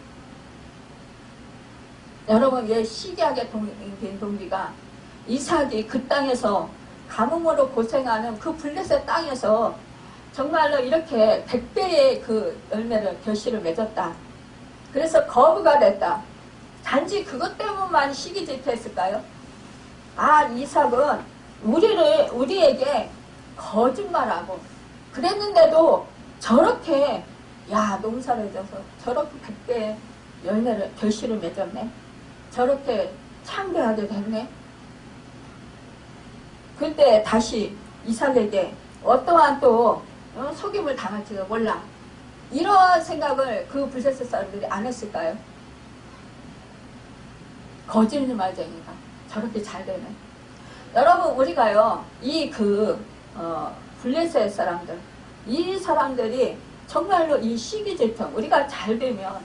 여러분, 왜 시기하게 된 동기가 이삭이 그 땅에서 가뭄으로 고생하는 그 블레셋 땅에서 정말로 이렇게 100배의 그 열매를 결실을 맺었다. 그래서 거부가 됐다. 단지 그것 때문만 시기 질투했을까요? 이삭은 우리에게 거짓말하고 그랬는데도 저렇게 농사를 져서 저렇게 100배의 열매를 결실을 맺었네. 저렇게 창대하게 됐네. 그때 다시 이삭에게 어떠한 또 속임을 당할지도 몰라. 이런 생각을 그 블레셋 사람들이 안 했을까요? 거짓말쟁이가 저렇게 잘 되네. 여러분, 우리가요, 블레셋 사람들, 이 사람들이 정말로 이 시기 질투, 우리가 잘 되면,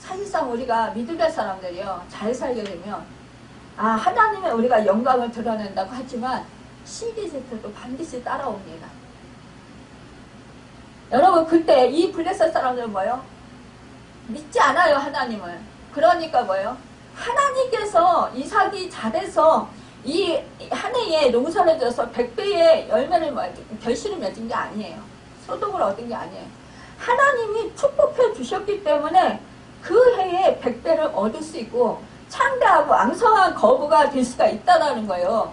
사실상 우리가 믿음의 사람들이요, 잘 살게 되면, 하나님의 우리가 영광을 드러낸다고 하지만, 시기 질투도 반드시 따라옵니다. 여러분, 그때 이 블레셋 사람들은 뭐예요? 믿지 않아요, 하나님을. 그러니까 뭐예요? 하나님께서 이삭이 잘해서 이 한 해에 농사를 져서 100배의 열매를 결실을 맺은 게 아니에요. 소득을 얻은 게 아니에요. 하나님이 축복해 주셨기 때문에 그 해에 100배를 얻을 수 있고 창대하고 왕성한 거부가 될 수가 있다라는 거예요.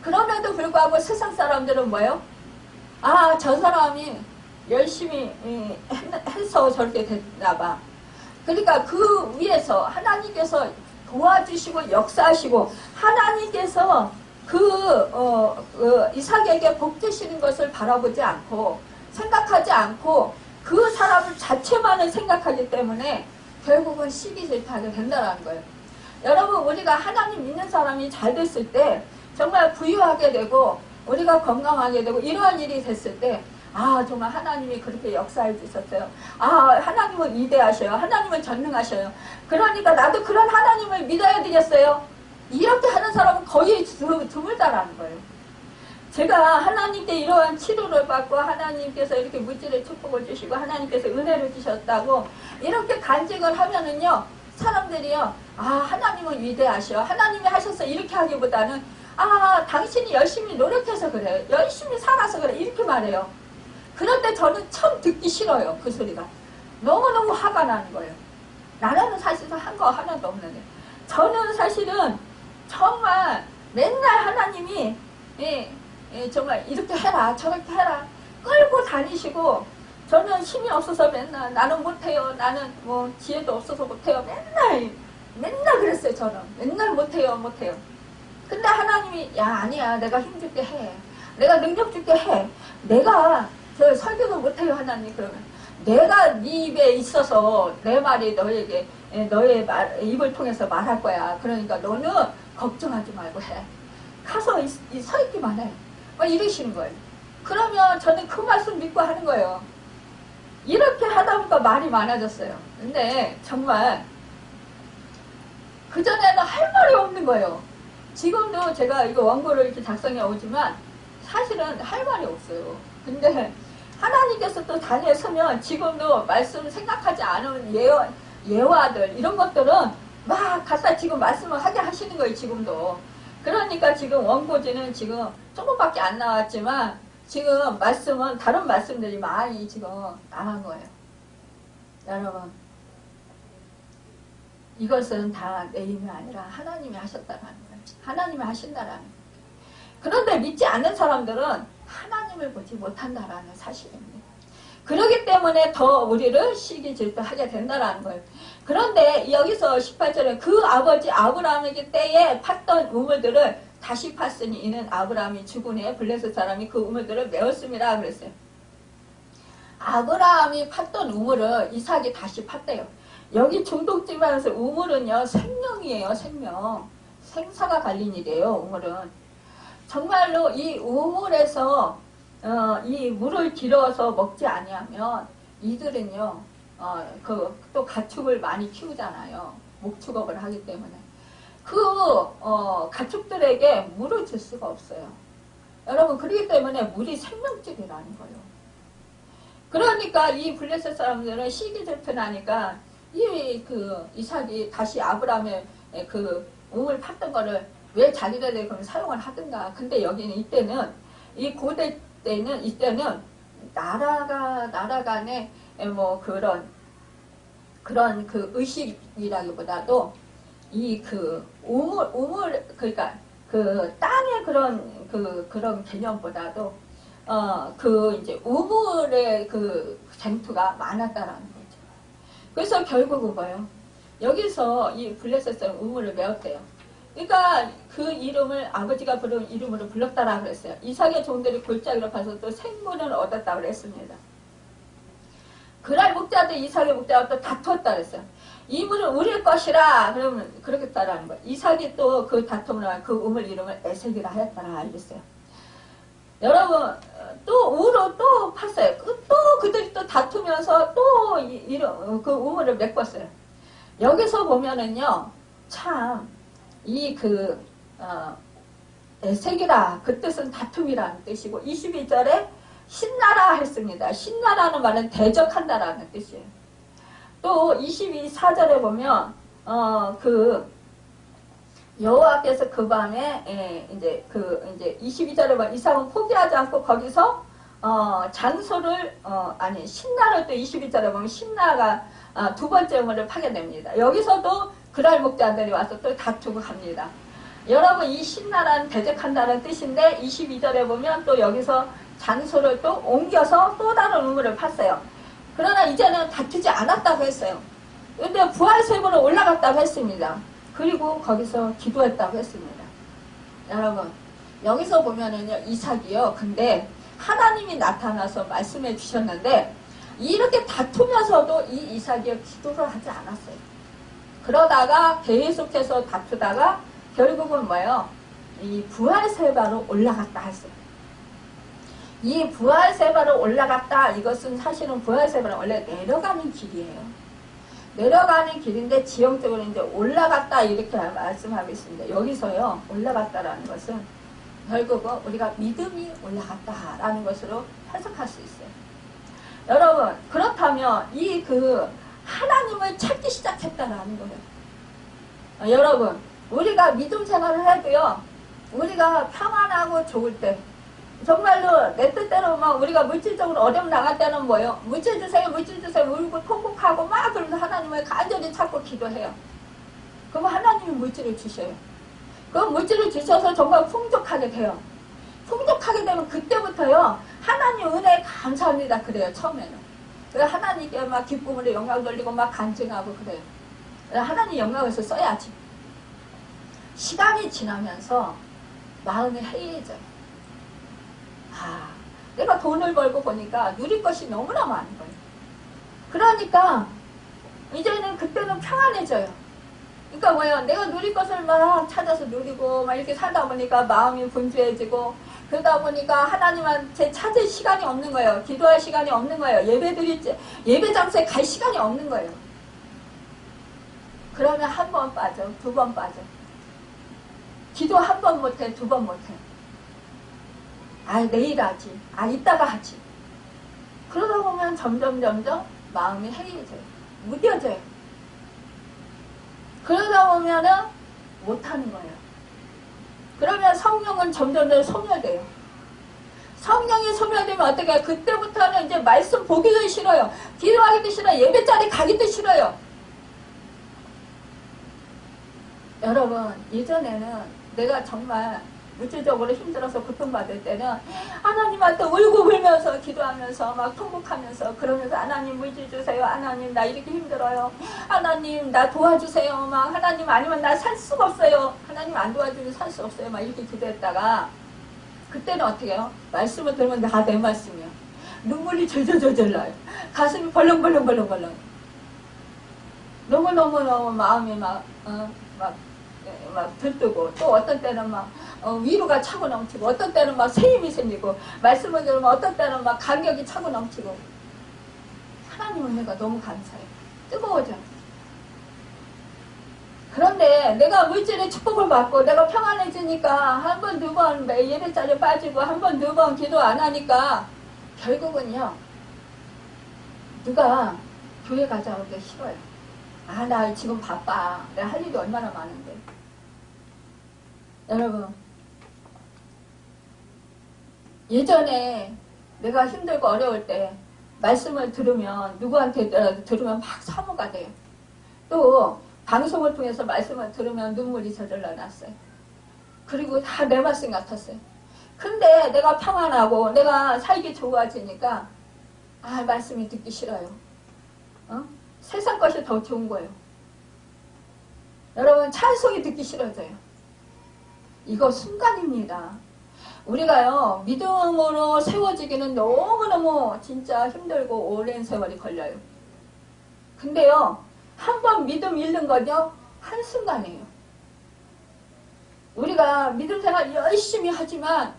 그럼에도 불구하고 세상 사람들은 뭐예요? 아, 저 사람이 열심히 해서 저렇게 됐나 봐. 그러니까 그 위에서 하나님께서 도와주시고 역사하시고 하나님께서 이삭에게 복 주시는 것을 바라보지 않고 생각하지 않고 그 사람 자체만을 생각하기 때문에 결국은 시기질투하게 된다는 거예요. 여러분, 우리가 하나님 믿는 사람이 잘 됐을 때 정말 부유하게 되고 우리가 건강하게 되고 이러한 일이 됐을 때 아, 정말 하나님이 그렇게 역사해 주셨어요. 아, 하나님은 위대하셔요. 하나님은 전능하셔요. 그러니까 나도 그런 하나님을 믿어야 되겠어요. 이렇게 하는 사람은 거의 드물다라는 거예요. 제가 하나님께 이러한 치료를 받고 하나님께서 이렇게 물질의 축복을 주시고 하나님께서 은혜를 주셨다고 이렇게 간증을 하면은요, 사람들이요, 아, 하나님은 위대하셔. 하나님이 하셔서 이렇게 하기보다는 아, 당신이 열심히 노력해서 그래. 열심히 살아서 그래. 이렇게 말해요. 그런데 저는 참 듣기 싫어요. 그 소리가. 너무너무 화가 나는 거예요. 나라는 사실은 한 거 하나도 없는데. 저는 사실은 정말 맨날 하나님이 정말 이렇게 해라 저렇게 해라 끌고 다니시고 저는 힘이 없어서 맨날 나는 못해요. 나는 뭐 지혜도 없어서 못해요. 맨날 그랬어요. 저는 맨날 못해요. 근데 하나님이 야 아니야 내가 힘줄게 해. 내가 능력 줄게 해. 내가 저 설교도 못해요. 하나님 그러면 내가 네 입에 있어서 내 말이 너에게 너의 입을 통해서 말할 거야. 그러니까 너는 걱정하지 말고 해. 가서 서 있기만 해. 막 이러시는 거예요. 그러면 저는 그 말씀 믿고 하는 거예요. 이렇게 하다 보니까 말이 많아졌어요. 근데 정말 그전에는 할 말이 없는 거예요. 지금도 제가 이거 원고를 이렇게 작성해 오지만 사실은 할 말이 없어요. 근데 하나님께서 또 자리에 서면 지금도 말씀 생각하지 않은 예화들 이런 것들은 막 갖다 지금 말씀을 하게 하시는 거예요. 지금도. 그러니까 지금 원고지는 지금 조금밖에 안 나왔지만 지금 말씀은 다른 말씀들이 많이 지금 나간 거예요. 여러분, 이것은 다 내 힘이 아니라 하나님이 하셨다라는 거예요. 하나님이 하신다라는 거예요. 그런데 믿지 않는 사람들은 하나님을 보지 못한다라는 사실입니다. 그렇기 때문에 더 우리를 시기질투하게 된다라는 거예요. 그런데 여기서 18절에 그 아버지 아브라함에게 때에 팠던 우물들을 다시 팠으니 이는 아브라함이 죽은 후에 블레셋 사람이 그 우물들을 메웠습니다. 그랬어요. 아브라함이 팠던 우물을 이삭이 다시 팠대요. 여기 중동집안에서 우물은요 생명이에요. 생명. 생사가 갈린 일이에요. 우물은. 정말로 이 우물에서 이 물을 길어서 먹지 아니하면 이들은요 또 가축을 많이 키우잖아요. 목축업을 하기 때문에 가축들에게 물을 줄 수가 없어요. 여러분 그렇기 때문에 물이 생명줄이라는 거예요. 그러니까 이 블레셋 사람들은 시기질투나니까 이삭이 다시 아브라함의 그 우물 팠던 거를 왜 자기들이 그럼 사용을 하든가. 근데 여기는 이때는 이 고대 때는 이때는 나라 간의 뭐 그런 그 의식이라기보다도 이 그 우물 그러니까 그 땅의 그런 개념보다도 이제 우물의 그 쟁투가 많았다라는 거죠. 그래서 결국은 뭐예요? 여기서 이 블레셋은 우물을 메웠대요. 그러니까 그 이름을 아버지가 부른 이름으로 불렀다라고 그랬어요. 이삭의 종들이 골짜기로 가서 또 생물을 얻었다고 그랬습니다. 그날 목자들 이삭의 목자가 또 다투었다 그랬어요. 이 물은 우리의 것이라 그러면 그러겠다라는 거예요. 이삭이 또 그 다툼을 그 우물 이름을 에색이라 하였다라 이랬어요. 여러분 또 우로 또 팠어요. 또 그들이 또 다투면서 또 그 우물을 메꿨어요. 여기서 보면은요 참 에색이라 그 뜻은 다툼이라는 뜻이고 22절에 신나라 했습니다. 신나라는 말은 대적한다라는 뜻이에요. 또 24절에 보면 여호와께서 그 밤에 이제 22절에 보면 이삭은 포기하지 않고 거기서 장소를 신나를 또 22절에 보면 신나가 두 번째 우물을 파게 됩니다. 여기서도 그랄 목자들이 와서 또 다투고 갑니다. 여러분 이 신나라는 대적한다는 뜻인데 22절에 보면 또 여기서 장소를 또 옮겨서 또 다른 우물을 팠어요. 그러나 이제는 다투지 않았다고 했어요. 근데 부활세보로 올라갔다고 했습니다. 그리고 거기서 기도했다고 했습니다. 여러분 여기서 보면은요 이삭이요. 근데 하나님이 나타나서 말씀해 주셨는데 이렇게 다투면서도 이 이삭이 기도를 하지 않았어요. 그러다가 계속해서 다투다가 결국은 뭐예요? 이 부활세바로 올라갔다 했어요. 이 부활세바로 올라갔다 이것은 사실은 부활세바는 원래 내려가는 길이에요. 내려가는 길인데 지형적으로 이제 올라갔다 이렇게 말씀하고 있습니다. 여기서요 올라갔다라는 것은 결국은 우리가 믿음이 올라갔다라는 것으로 해석할 수 있어요. 여러분 그렇다면 이 하나님을 찾기 시작했다라는 거예요. 여러분 우리가 믿음 생활을 해도요 우리가 평안하고 좋을 때 정말로 내 뜻대로 막 우리가 물질적으로 어려움 나갈 때는 뭐예요? 물질 주세요 물질 주세요 울고 통곡하고 막 그러면서 하나님을 간절히 찾고 기도해요. 그러면 하나님이 물질을 주셔요. 그 물질을 주셔서 정말 풍족하게 돼요. 풍족하게 되면 그때부터요 하나님 은혜에 감사합니다 그래요. 처음에는 그래 하나님께 막 기쁨으로 영광 돌리고 막 간증하고 그래요. 하나님 영광에서 써야지. 시간이 지나면서 마음이 해이해져요. 내가 돈을 벌고 보니까 누릴 것이 너무나 많은 거예요. 그러니까 이제는 그때는 평안해져요. 그러니까 뭐예요? 내가 누릴 것을 막 찾아서 누리고 막 이렇게 살다 보니까 마음이 분주해지고 그러다 보니까 하나님한테 찾을 시간이 없는 거예요. 기도할 시간이 없는 거예요. 예배 장소에 갈 시간이 없는 거예요. 그러면 한 번 빠져, 두 번 빠져. 기도 한 번 못해, 두 번 못해. 내일 하지. 이따가 하지. 그러다 보면 점점 마음이 해이해져요. 무뎌져요. 그러다 보면은 못하는 거예요. 그러면 성령은 점점 소멸돼요. 성령이 소멸되면 어떻게 해요? 그때부터는 이제 말씀 보기도 싫어요. 기도하기도 싫어요. 예배 자리 가기도 싫어요. 여러분 예전에는 내가 정말 물질적으로 힘들어서 고통받을 때는 하나님한테 울고 불면서 기도하면서 막 통곡하면서 그러면서 하나님 물질 주세요. 하나님 나 이렇게 힘들어요. 하나님 나 도와주세요. 막 하나님 아니면 나 살 수가 없어요. 하나님 안 도와주면 살 수 없어요. 막 이렇게 기도했다가 그때는 어떻게 해요? 말씀을 들으면 다 내 말씀이에요. 눈물이 절절절절 나요. 가슴이 벌렁벌렁 너무너무 마음이 막 들뜨고 또 어떤 때는 막 위로가 차고 넘치고 어떤 때는 막 새 힘이 생기고 말씀을 들으면 어떤 때는 막 감격이 차고 넘치고 하나님 은혜가 너무 감사해요. 뜨거워져. 그런데 내가 물질의 축복을 받고 내가 평안해지니까 한 번, 두 번 예배자리에 빠지고 한 번, 두 번 기도 안 하니까 결국은요 누가 교회 가자 오기 싫어요. 나 지금 바빠. 내가 할 일이 얼마나 많은데. 여러분 예전에 내가 힘들고 어려울 때 말씀을 들으면 누구한테 들으면 막 사모가 돼요. 또 방송을 통해서 말씀을 들으면 눈물이 저절로 났어요. 그리고 다 내 말씀 같았어요. 근데 내가 평안하고 내가 살기 좋아지니까 말씀이 듣기 싫어요. 세상 것이 더 좋은 거예요. 여러분 찬송이 듣기 싫어져요. 이거 순간입니다. 우리가요 믿음으로 세워지기는 너무너무 진짜 힘들고 오랜 세월이 걸려요. 근데요 한 번 믿음 잃는 건요 한순간이에요. 우리가 믿음 생활 열심히 하지만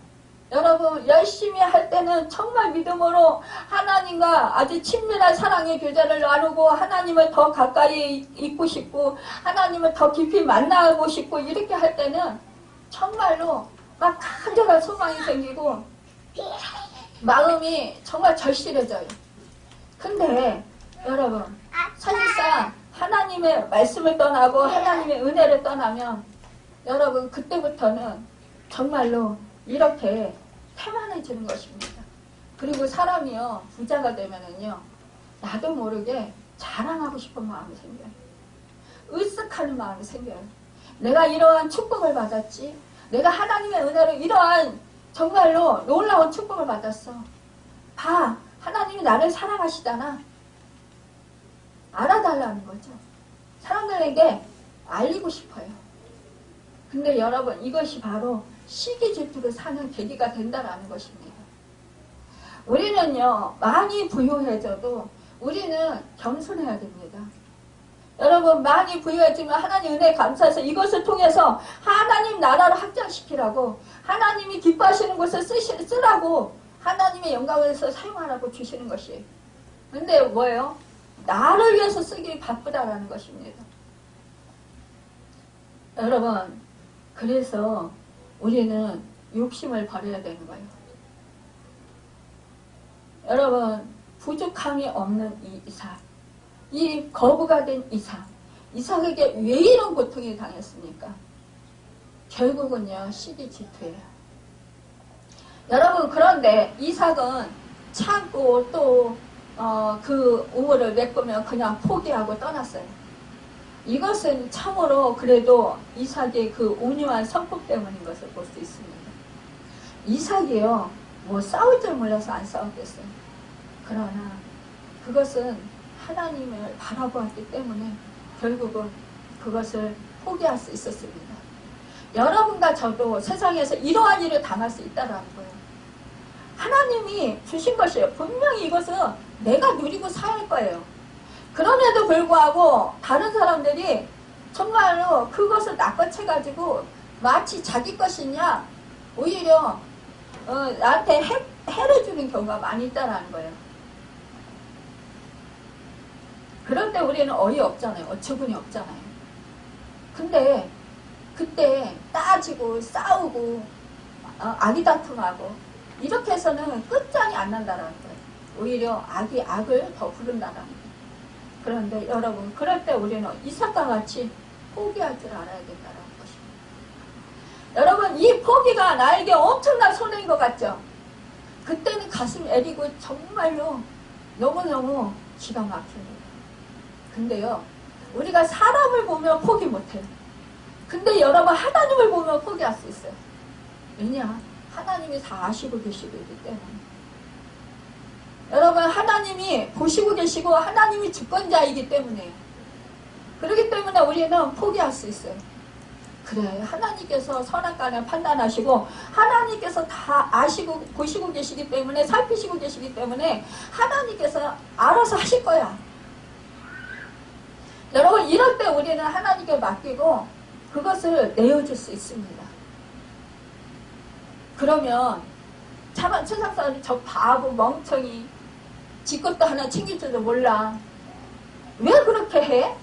여러분 열심히 할 때는 정말 믿음으로 하나님과 아주 친밀한 사랑의 교제를 나누고 하나님을 더 가까이 있고 싶고 하나님을 더 깊이 만나고 싶고 이렇게 할 때는 정말로 막 간절한 소망이 생기고 마음이 정말 절실해져요. 근데 여러분 사실상 하나님의 말씀을 떠나고 하나님의 은혜를 떠나면 여러분 그때부터는 정말로 이렇게 태만해지는 것입니다. 그리고 사람이요 부자가 되면은요 나도 모르게 자랑하고 싶은 마음이 생겨요. 으쓱한 만족하는 마음이 생겨요. 내가 이러한 축복을 받았지. 내가 하나님의 은혜로 이러한 정말로 놀라운 축복을 받았어. 봐, 하나님이 나를 사랑하시잖아. 알아달라는 거죠. 사람들에게 알리고 싶어요. 근데 여러분, 이것이 바로 시기 질투로 사는 계기가 된다는 것입니다. 우리는요, 많이 부유해져도 우리는 겸손해야 됩니다. 여러분, 많이 부유해지면 하나님 은혜에 감사해서 이것을 통해서 하나님 나라를 확장시키라고, 하나님이 기뻐하시는 곳을 쓰라고, 하나님의 영광을 위해서 사용하라고 주시는 것이에요. 근데 뭐예요? 나를 위해서 쓰기 바쁘다라는 것입니다. 여러분, 그래서 우리는 욕심을 버려야 되는 거예요. 여러분, 부족함이 없는 이 이삭, 이 거부가 된 이삭에게 왜 이런 고통이 당했습니까? 결국은요, 시기 질투예요. 여러분, 그런데 이삭은 참고 또 그 우물을 메꾸면 그냥 포기하고 떠났어요. 이것은 참으로 그래도 이삭의 그 온유한 성품 때문인 것을 볼 수 있습니다. 이삭이요, 뭐 싸울 줄 몰라서 안 싸웠겠어요. 그러나 그것은 하나님을 바라보았기 때문에 결국은 그것을 포기할 수 있었습니다. 여러분과 저도 세상에서 이러한 일을 당할 수 있다는 거예요. 하나님이 주신 것이에요. 분명히 이것은 내가 누리고 살 거예요. 그럼에도 불구하고 다른 사람들이 정말로 그것을 낚아채가지고 마치 자기 것이냐 오히려 나한테 해를 주는 경우가 많이 있다는 거예요. 그럴 때 우리는 어이없잖아요. 어처구니 없잖아요. 근데 그때 따지고 싸우고 아기다툼하고 이렇게 해서는 끝장이 안 난다는 거예요. 오히려 악이 악을 더 부른다는 거예요. 그런데 여러분, 그럴 때 우리는 이삭과 같이 포기할 줄 알아야 된다는 것입니다. 여러분, 이 포기가 나에게 엄청난 손해인 것 같죠? 그때는 가슴이 애리고 정말로 너무너무 기가 막힙니다. 근데요, 우리가 사람을 보면 포기 못해요. 근데 여러분, 하나님을 보면 포기할 수 있어요. 왜냐? 하나님이 다 아시고 계시기 때문에. 여러분, 하나님이 보시고 계시고 하나님이 주권자이기 때문에, 그렇기 때문에 우리는 포기할 수 있어요. 그래, 하나님께서 선악과를 판단하시고 하나님께서 다 아시고 보시고 계시기 때문에, 살피시고 계시기 때문에 하나님께서 알아서 하실 거야. 여러분, 이럴 때 우리는 하나님께 맡기고 그것을 내어줄 수 있습니다. 그러면 차마 세상 사람이 저 바보 멍청이 지 것도 하나 챙길 줄도 몰라. 왜 그렇게 해?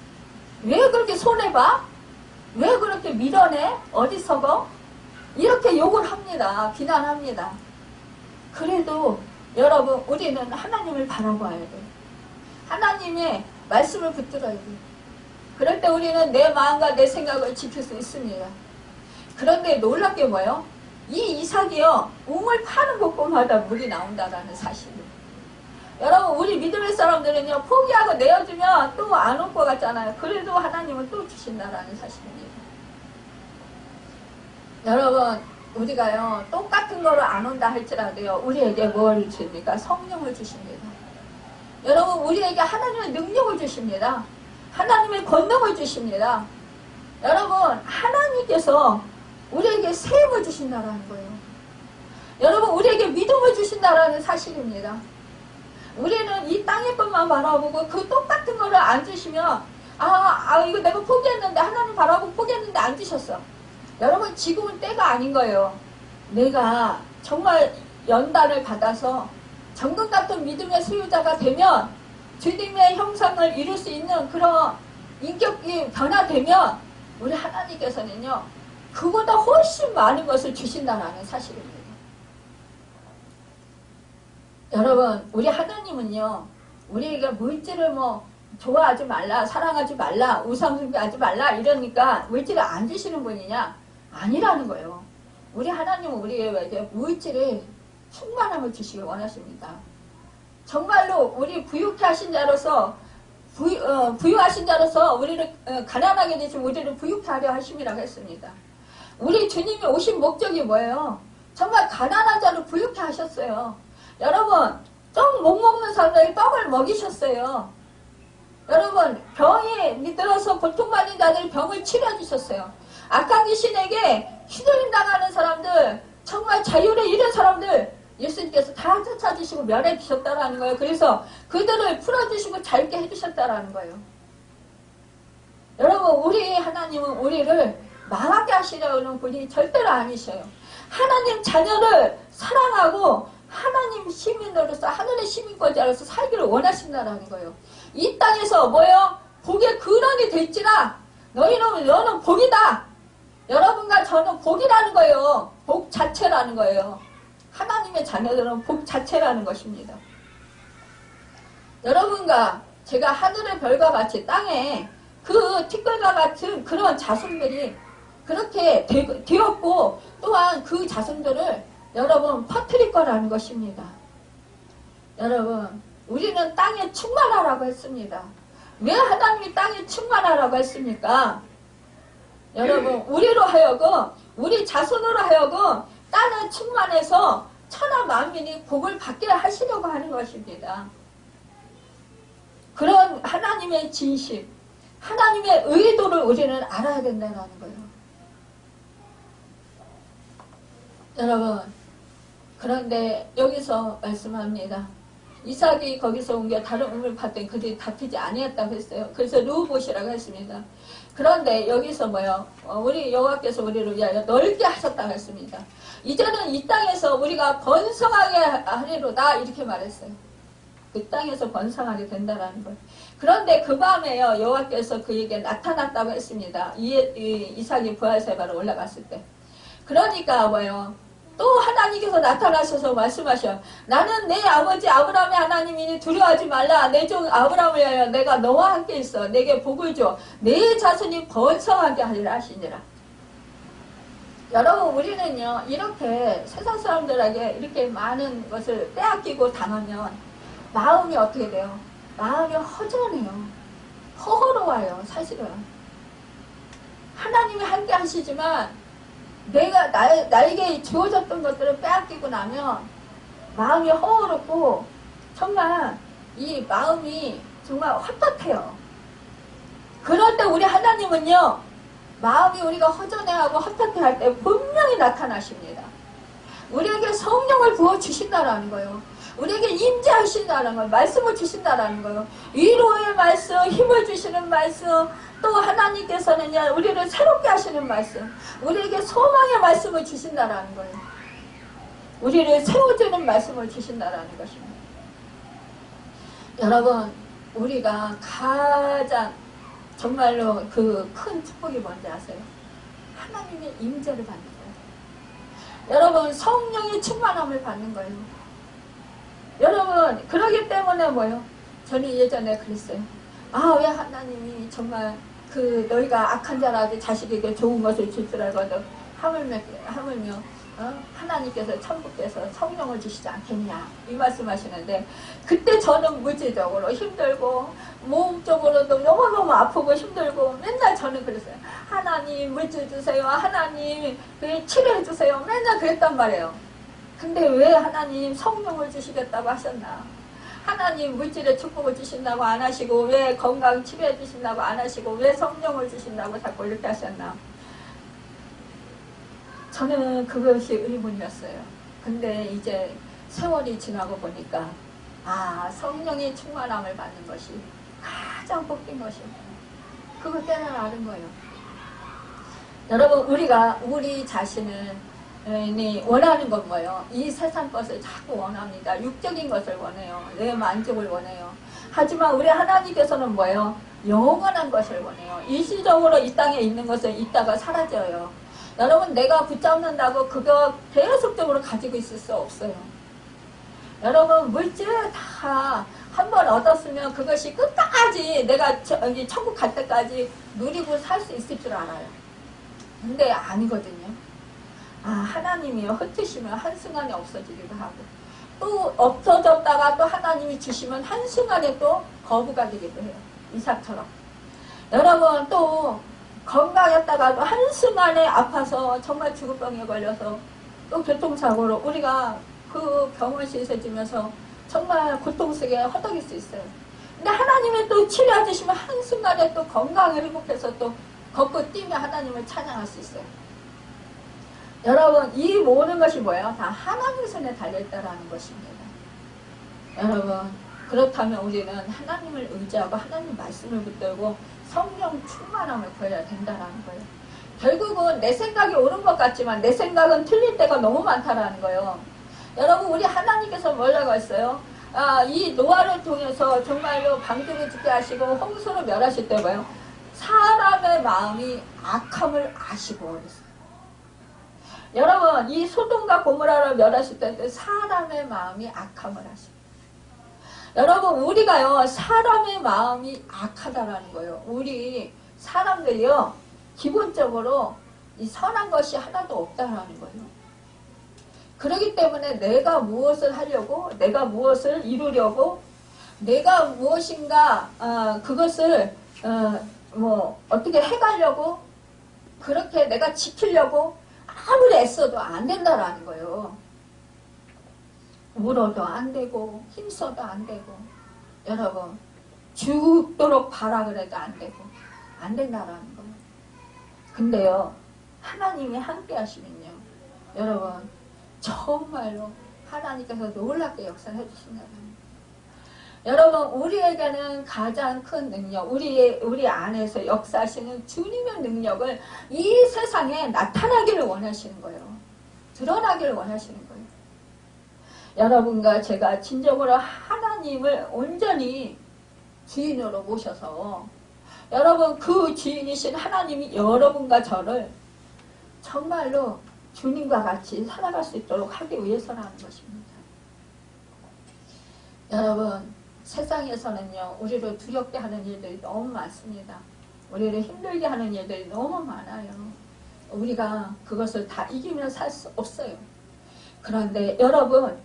왜 그렇게 손해봐? 왜 그렇게 밀어내? 어디서고? 이렇게 욕을 합니다. 비난합니다. 그래도 여러분, 우리는 하나님을 바라봐야 돼요. 하나님의 말씀을 붙들어야 돼요. 그럴 때 우리는 내 마음과 내 생각을 지킬 수 있습니다. 그런데 놀랍 게 뭐예요? 이 이삭이요, 우물 파는 곳마다 물이 나온다라는 사실이에요. 여러분, 우리 믿음의 사람들은요, 포기하고 내어주면 또 안 올 것 같잖아요. 그래도 하나님은 또 주신다라는 사실입니다. 여러분, 우리가요, 똑같은 거로 안 온다 할지라도요, 우리에게 뭘 줍니까? 성령을 주십니다. 여러분, 우리에게 하나님의 능력을 주십니다. 하나님의 권능을 주십니다. 여러분, 하나님께서 우리에게 세움을 주신다라는 거예요. 여러분, 우리에게 믿음을 주신다라는 사실입니다. 우리는 이 땅의 것만 바라보고 그 똑같은 거를 안 주시면 이거 내가 포기했는데, 하나님 바라보고 포기했는데 안 주셨어. 여러분, 지금은 때가 아닌 거예요. 내가 정말 연단을 받아서 정금 같은 믿음의 소유자가 되면, 주님의 형상을 이룰 수 있는 그런 인격이 변화되면 우리 하나님께서는요, 그보다 훨씬 많은 것을 주신다는 사실입니다. 여러분, 우리 하나님은요, 우리에게 물질을 좋아하지 말라, 사랑하지 말라, 우상숭배하지 말라 이러니까 물질을 안 주시는 분이냐? 아니라는 거예요. 우리 하나님은 우리에게 물질의 충만함을 주시길 원하십니다. 정말로 우리 부유케 하신 자로서 부유하신 자로서 우리를 가난하게 되시면 우리를 부유케 하려 하심이라고 했습니다. 우리 주님이 오신 목적이 뭐예요? 정말 가난한 자를 부유케 하셨어요. 여러분, 떡 못 먹는 사람들에게 떡을 먹이셨어요. 여러분, 병이 들어서 고통받는 자들이 병을 치료해주셨어요. 악한 귀신에게 휘둘림 당하는 사람들, 정말 자유를 잃은 사람들 예수님께서 다 쫓아주시고 면해 주셨다라는 거예요. 그래서 그들을 풀어주시고 자유케 해주셨다라는 거예요. 여러분, 우리 하나님은 우리를 망하게 하시려는 분이 절대로 아니셔요. 하나님 자녀를 사랑하고 하나님 시민으로서 하늘의 시민권자로서 살기를 원하신다라는 거예요. 이 땅에서 뭐예요? 복의 근원이 될지라 너는 복이다. 여러분과 저는 복이라는 거예요. 복 자체라는 거예요. 하나님의 자녀들은 복 자체라는 것입니다. 여러분과 제가 하늘의 별과 같이 땅에 그 티끌과 같은 그런 자손들이 그렇게 되었고 또한 그 자손들을 여러분 퍼뜨릴 거라는 것입니다. 여러분, 우리는 땅에 충만하라고 했습니다. 왜 하나님이 땅에 충만하라고 했습니까? 여러분, 우리로 하여금 우리 자손으로 하여금 땅을 충만해서 천하 만민이 복을 받게 하시려고 하는 것입니다. 그런 하나님의 진심, 하나님의 의도를 우리는 알아야 된다는 거예요. 여러분, 그런데 여기서 말씀합니다. 이삭이 거기서 옮겨 다른 우물 봤더니 그들이 다투지 아니했다고 했어요. 그래서 르호봇이라고 했습니다. 그런데 여기서 뭐요? 우리 여호와께서 우리를 위하여 넓게 하셨다고 했습니다. 이제는 이 땅에서 우리가 번성하게 하리로다 이렇게 말했어요. 그 땅에서 번성하게 된다라는 거예요. 그런데 그 밤에요 여호와께서 그에게 나타났다고 했습니다. 이삭이 부하세바로 올라갔을 때. 그러니까 뭐요? 또 하나님께서 나타나셔서 말씀하셔요. 나는 내 아버지 아브라함의 하나님이니 두려워하지 말라. 내 종 아브라함을 위하여 내가 너와 함께 있어. 내게 복을 줘. 내 자손이 번성하게 하리라 하시니라. 여러분, 우리는요 이렇게 세상 사람들에게 이렇게 많은 것을 빼앗기고 당하면 마음이 어떻게 돼요? 마음이 허전해요. 허허로워요. 사실은 하나님이 함께 하시지만 내가 나에게 주어졌던 것들을 빼앗기고 나면 마음이 허허롭고 정말 이 마음이 정말 헛헛해요. 그럴 때 우리 하나님은요 마음이 우리가 허전해하고 헛헛해할 때 분명히 나타나십니다. 우리에게 성령을 부어주신다라는 거예요. 우리에게 임재하신다는 거예요. 말씀을 주신다라는 거예요. 위로의 말씀, 힘을 주시는 말씀, 또 하나님께서는요 우리를 새롭게 하시는 말씀, 우리에게 소망의 말씀을 주신다라는 거예요. 우리를 세워주는 말씀을 주신다라는 것입니다. 여러분, 우리가 가장 정말로 그 큰 축복이 뭔지 아세요? 하나님의 임재를 받는 거예요. 여러분, 성령의 충만함을 받는 거예요. 여러분, 그러기 때문에 뭐예요? 저는 예전에 그랬어요. 왜 하나님이 정말 너희가 악한 자라도 자식에게 좋은 것을 줄 줄 알거든 하물며 하나님께서 천국께서 성령을 주시지 않겠냐 이 말씀하시는데, 그때 저는 물질적으로 힘들고 몸적으로도 너무너무 아프고 힘들고 맨날 저는 그랬어요. 하나님 물질 주세요. 하나님 치료해 주세요. 맨날 그랬단 말이에요. 근데 왜 하나님 성령을 주시겠다고 하셨나? 하나님 물질의 축복을 주신다고 안 하시고 왜 건강 치료해 주신다고 안 하시고 왜 성령을 주신다고 자꾸 이렇게 하셨나? 저는 그것이 의문이었어요. 근데 이제 세월이 지나고 보니까 성령의 충만함을 받는 것이 가장 복된 것입니다. 그걸 깨달아는 거예요. 여러분, 우리가 우리 자신을 원하는 건 뭐예요? 이 세상 것을 자꾸 원합니다. 육적인 것을 원해요. 내 만족을 원해요. 하지만 우리 하나님께서는 뭐예요? 영원한 것을 원해요. 일시적으로 이 땅에 있는 것은 있다가 사라져요. 여러분, 내가 붙잡는다고 그거 계속적으로 가지고 있을 수 없어요. 여러분, 물질 다 한 번 얻었으면 그것이 끝까지 내가 천국 갈 때까지 누리고 살 수 있을 줄 알아요. 근데 아니거든요. 하나님이 흩으시면 한순간에 없어지기도 하고 또 없어졌다가 또 하나님이 주시면 한순간에 또 거부가 되기도 해요. 이삭처럼. 여러분 또 건강했다가도 한순간에 아파서 정말 죽을 병에 걸려서 또 교통사고로 우리가 그 병원시에 있어지면서 정말 고통 속에 허덕일 수 있어요. 근데 하나님이 또 치료해 주시면 한순간에 또 건강을 회복해서 또 걷고 뛰며 하나님을 찬양할 수 있어요. 여러분 이 모든 것이 뭐예요? 다 하나님의 손에 달려있다라는 것입니다. 여러분 그렇다면 우리는 하나님을 의지하고 하나님 말씀을 붙들고 성령 충만함을 구해야 된다라는 거예요. 결국은 내 생각이 옳은 것 같지만 내 생각은 틀릴 때가 너무 많다라는 거예요. 여러분 우리 하나님께서 뭐라고 했어요? 이 노아를 통해서 정말로 방주를 짓게 하시고 홍수를 멸하실 때 뭐예요? 사람의 마음이 악함을 아시고 그랬어요. 여러분 이 소돔과 고모라를 멸하실 때 사람의 마음이 악함을 아시고, 여러분 우리가요 사람의 마음이 악하다라는 거예요. 우리 사람들이요 기본적으로 이 선한 것이 하나도 없다라는 거예요. 그렇기 때문에 내가 무엇을 하려고, 내가 무엇을 이루려고, 내가 무엇인가 그것을 뭐 어떻게 해가려고, 그렇게 내가 지키려고 아무리 애써도 안 된다라는 거예요. 울어도 안 되고 힘써도 안 되고, 여러분 죽도록 발악을 해도 안 되고 안 된다라는 거예요. 근데요 하나님이 함께 하시면요 여러분 정말로 하나님께서 놀랍게 역사를 해주신다는 거예요. 여러분 우리에게는 가장 큰 능력, 우리 안에서 역사하시는 주님의 능력을 이 세상에 나타나기를 원하시는 거예요. 드러나기를 원하시는 거예요. 여러분과 제가 진정으로 하나님을 온전히 주인으로 모셔서 여러분 그 주인이신 하나님이 여러분과 저를 정말로 주님과 같이 살아갈 수 있도록 하기 위해서라는 것입니다. 여러분 세상에서는요 우리를 두렵게 하는 일들이 너무 많습니다. 우리를 힘들게 하는 일들이 너무 많아요. 우리가 그것을 다 이기며 살 수 없어요. 그런데 여러분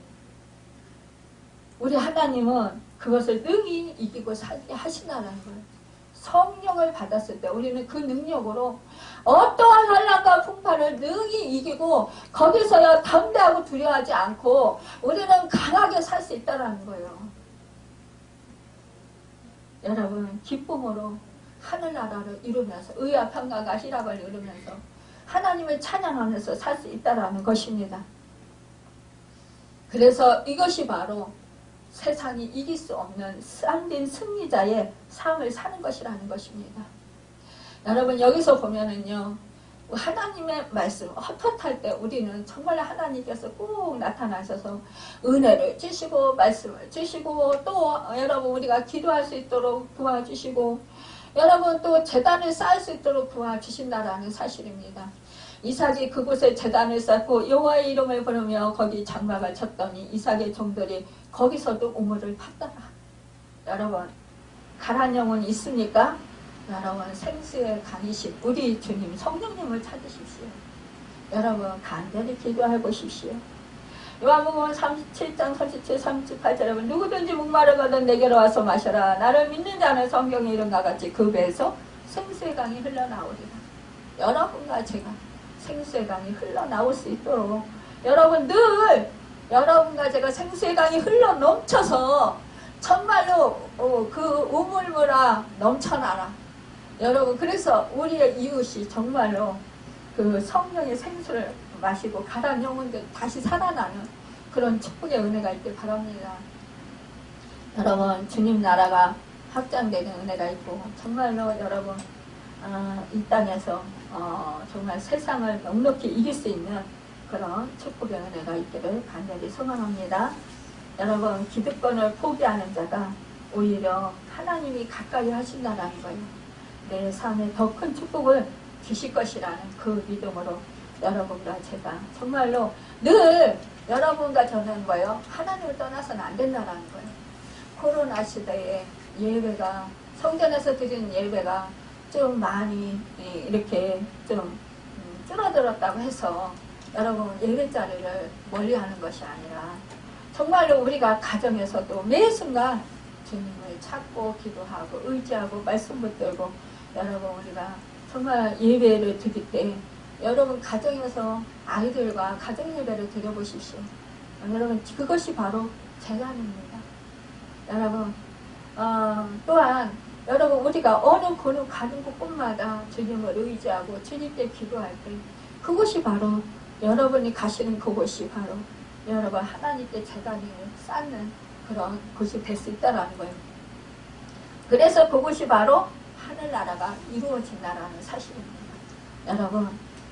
우리 하나님은 그것을 능히 이기고 살게 하신다는 거예요. 성령을 받았을 때 우리는 그 능력으로 어떠한 환난과 풍파를 능히 이기고 거기서야 담대하고 두려워하지 않고 우리는 강하게 살 수 있다는 거예요. 여러분 기쁨으로 하늘나라를 이루면서 의와 평강과 희락을 이루면서 하나님을 찬양하면서 살 수 있다는 것입니다. 그래서 이것이 바로 세상이 이길 수 없는 쌍린 승리자의 삶을 사는 것이라는 것입니다. 여러분 여기서 보면은요 하나님의 말씀 헛헛할 때 우리는 정말 하나님께서 꼭 나타나셔서 은혜를 주시고 말씀을 주시고 또 여러분 우리가 기도할 수 있도록 도와주시고 여러분 또 제단을 쌓을 수 있도록 도와주신다라는 사실입니다. 이삭이 그곳에 제단을 쌓고 여호와의 이름을 부르며 거기 장막을 쳤더니 이삭의 종들이 거기서도 우물을 팠더라. 여러분 가란 영혼 있습니까? 여러분 생수의 강이신 우리 주님 성령님을 찾으십시오. 여러분 간절히 기도해 보십시오. 요한복음 37장 37, 38절 여러분 누구든지 목마르거든 내게로 와서 마셔라. 나를 믿는 자는 성경의 이름과 같이 그 배에서 생수의 강이 흘러나오리라. 여러분과 제가 생수의 강이 흘러나올 수 있도록 여러분 늘 여러분과 제가 생수의 강이 흘러 넘쳐서 정말로 그 우물물아 넘쳐나라. 여러분 그래서 우리의 이웃이 정말로 그 성령의 생수를 마시고 가란 영혼들 다시 살아나는 그런 축복의 은혜가 있길 바랍니다. 여러분 주님 나라가 확장되는 은혜가 있고 정말로 여러분 이 땅에서 정말 세상을 넉넉히 이길 수 있는 그런 축복의 은혜가 있기를 간절히 소망합니다. 여러분 기득권을 포기하는 자가 오히려 하나님이 가까이 하신다는 거예요. 내 삶에 더 큰 축복을 주실 것이라는 그 믿음으로 여러분과 제가 정말로 늘 여러분과 저는 뭐예요? 하나님을 떠나서는 안 된다는 거예요. 코로나 시대에 예배가 성전에서 드리는 예배가 좀 많이 이렇게 좀 줄어들었다고 해서 여러분 예배 자리를 멀리하는 것이 아니라 정말로 우리가 가정에서도 매 순간 주님을 찾고 기도하고 의지하고 말씀 붙들고 여러분 우리가 정말 예배를 드릴 때 여러분 가정에서 아이들과 가정 예배를 드려보십시오. 여러분 그것이 바로 재단입니다. 여러분 또한 여러분 우리가 어느 가는 곳마다 주님을 의지하고 주님께 기도할 때 그것이 바로 여러분이 가시는 그곳이 바로 여러분 하나님께 재단을 쌓는 그런 곳이 될 수 있다는 거예요. 그래서 그곳이 바로 하늘나라가 이루어진다라는 사실입니다. 여러분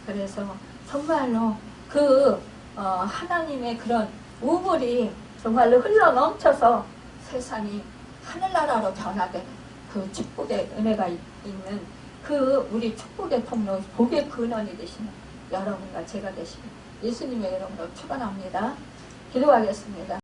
그래서 정말로 그 하나님의 그런 우물이 정말로 흘러 넘쳐서 세상이 하늘나라로 변화되는 그 축복의 은혜가 있는 그 우리 축복의 통로 복의 근원이 되시는 여러분과 제가 되시는 예수님의 이름으로 축원합니다. 기도하겠습니다.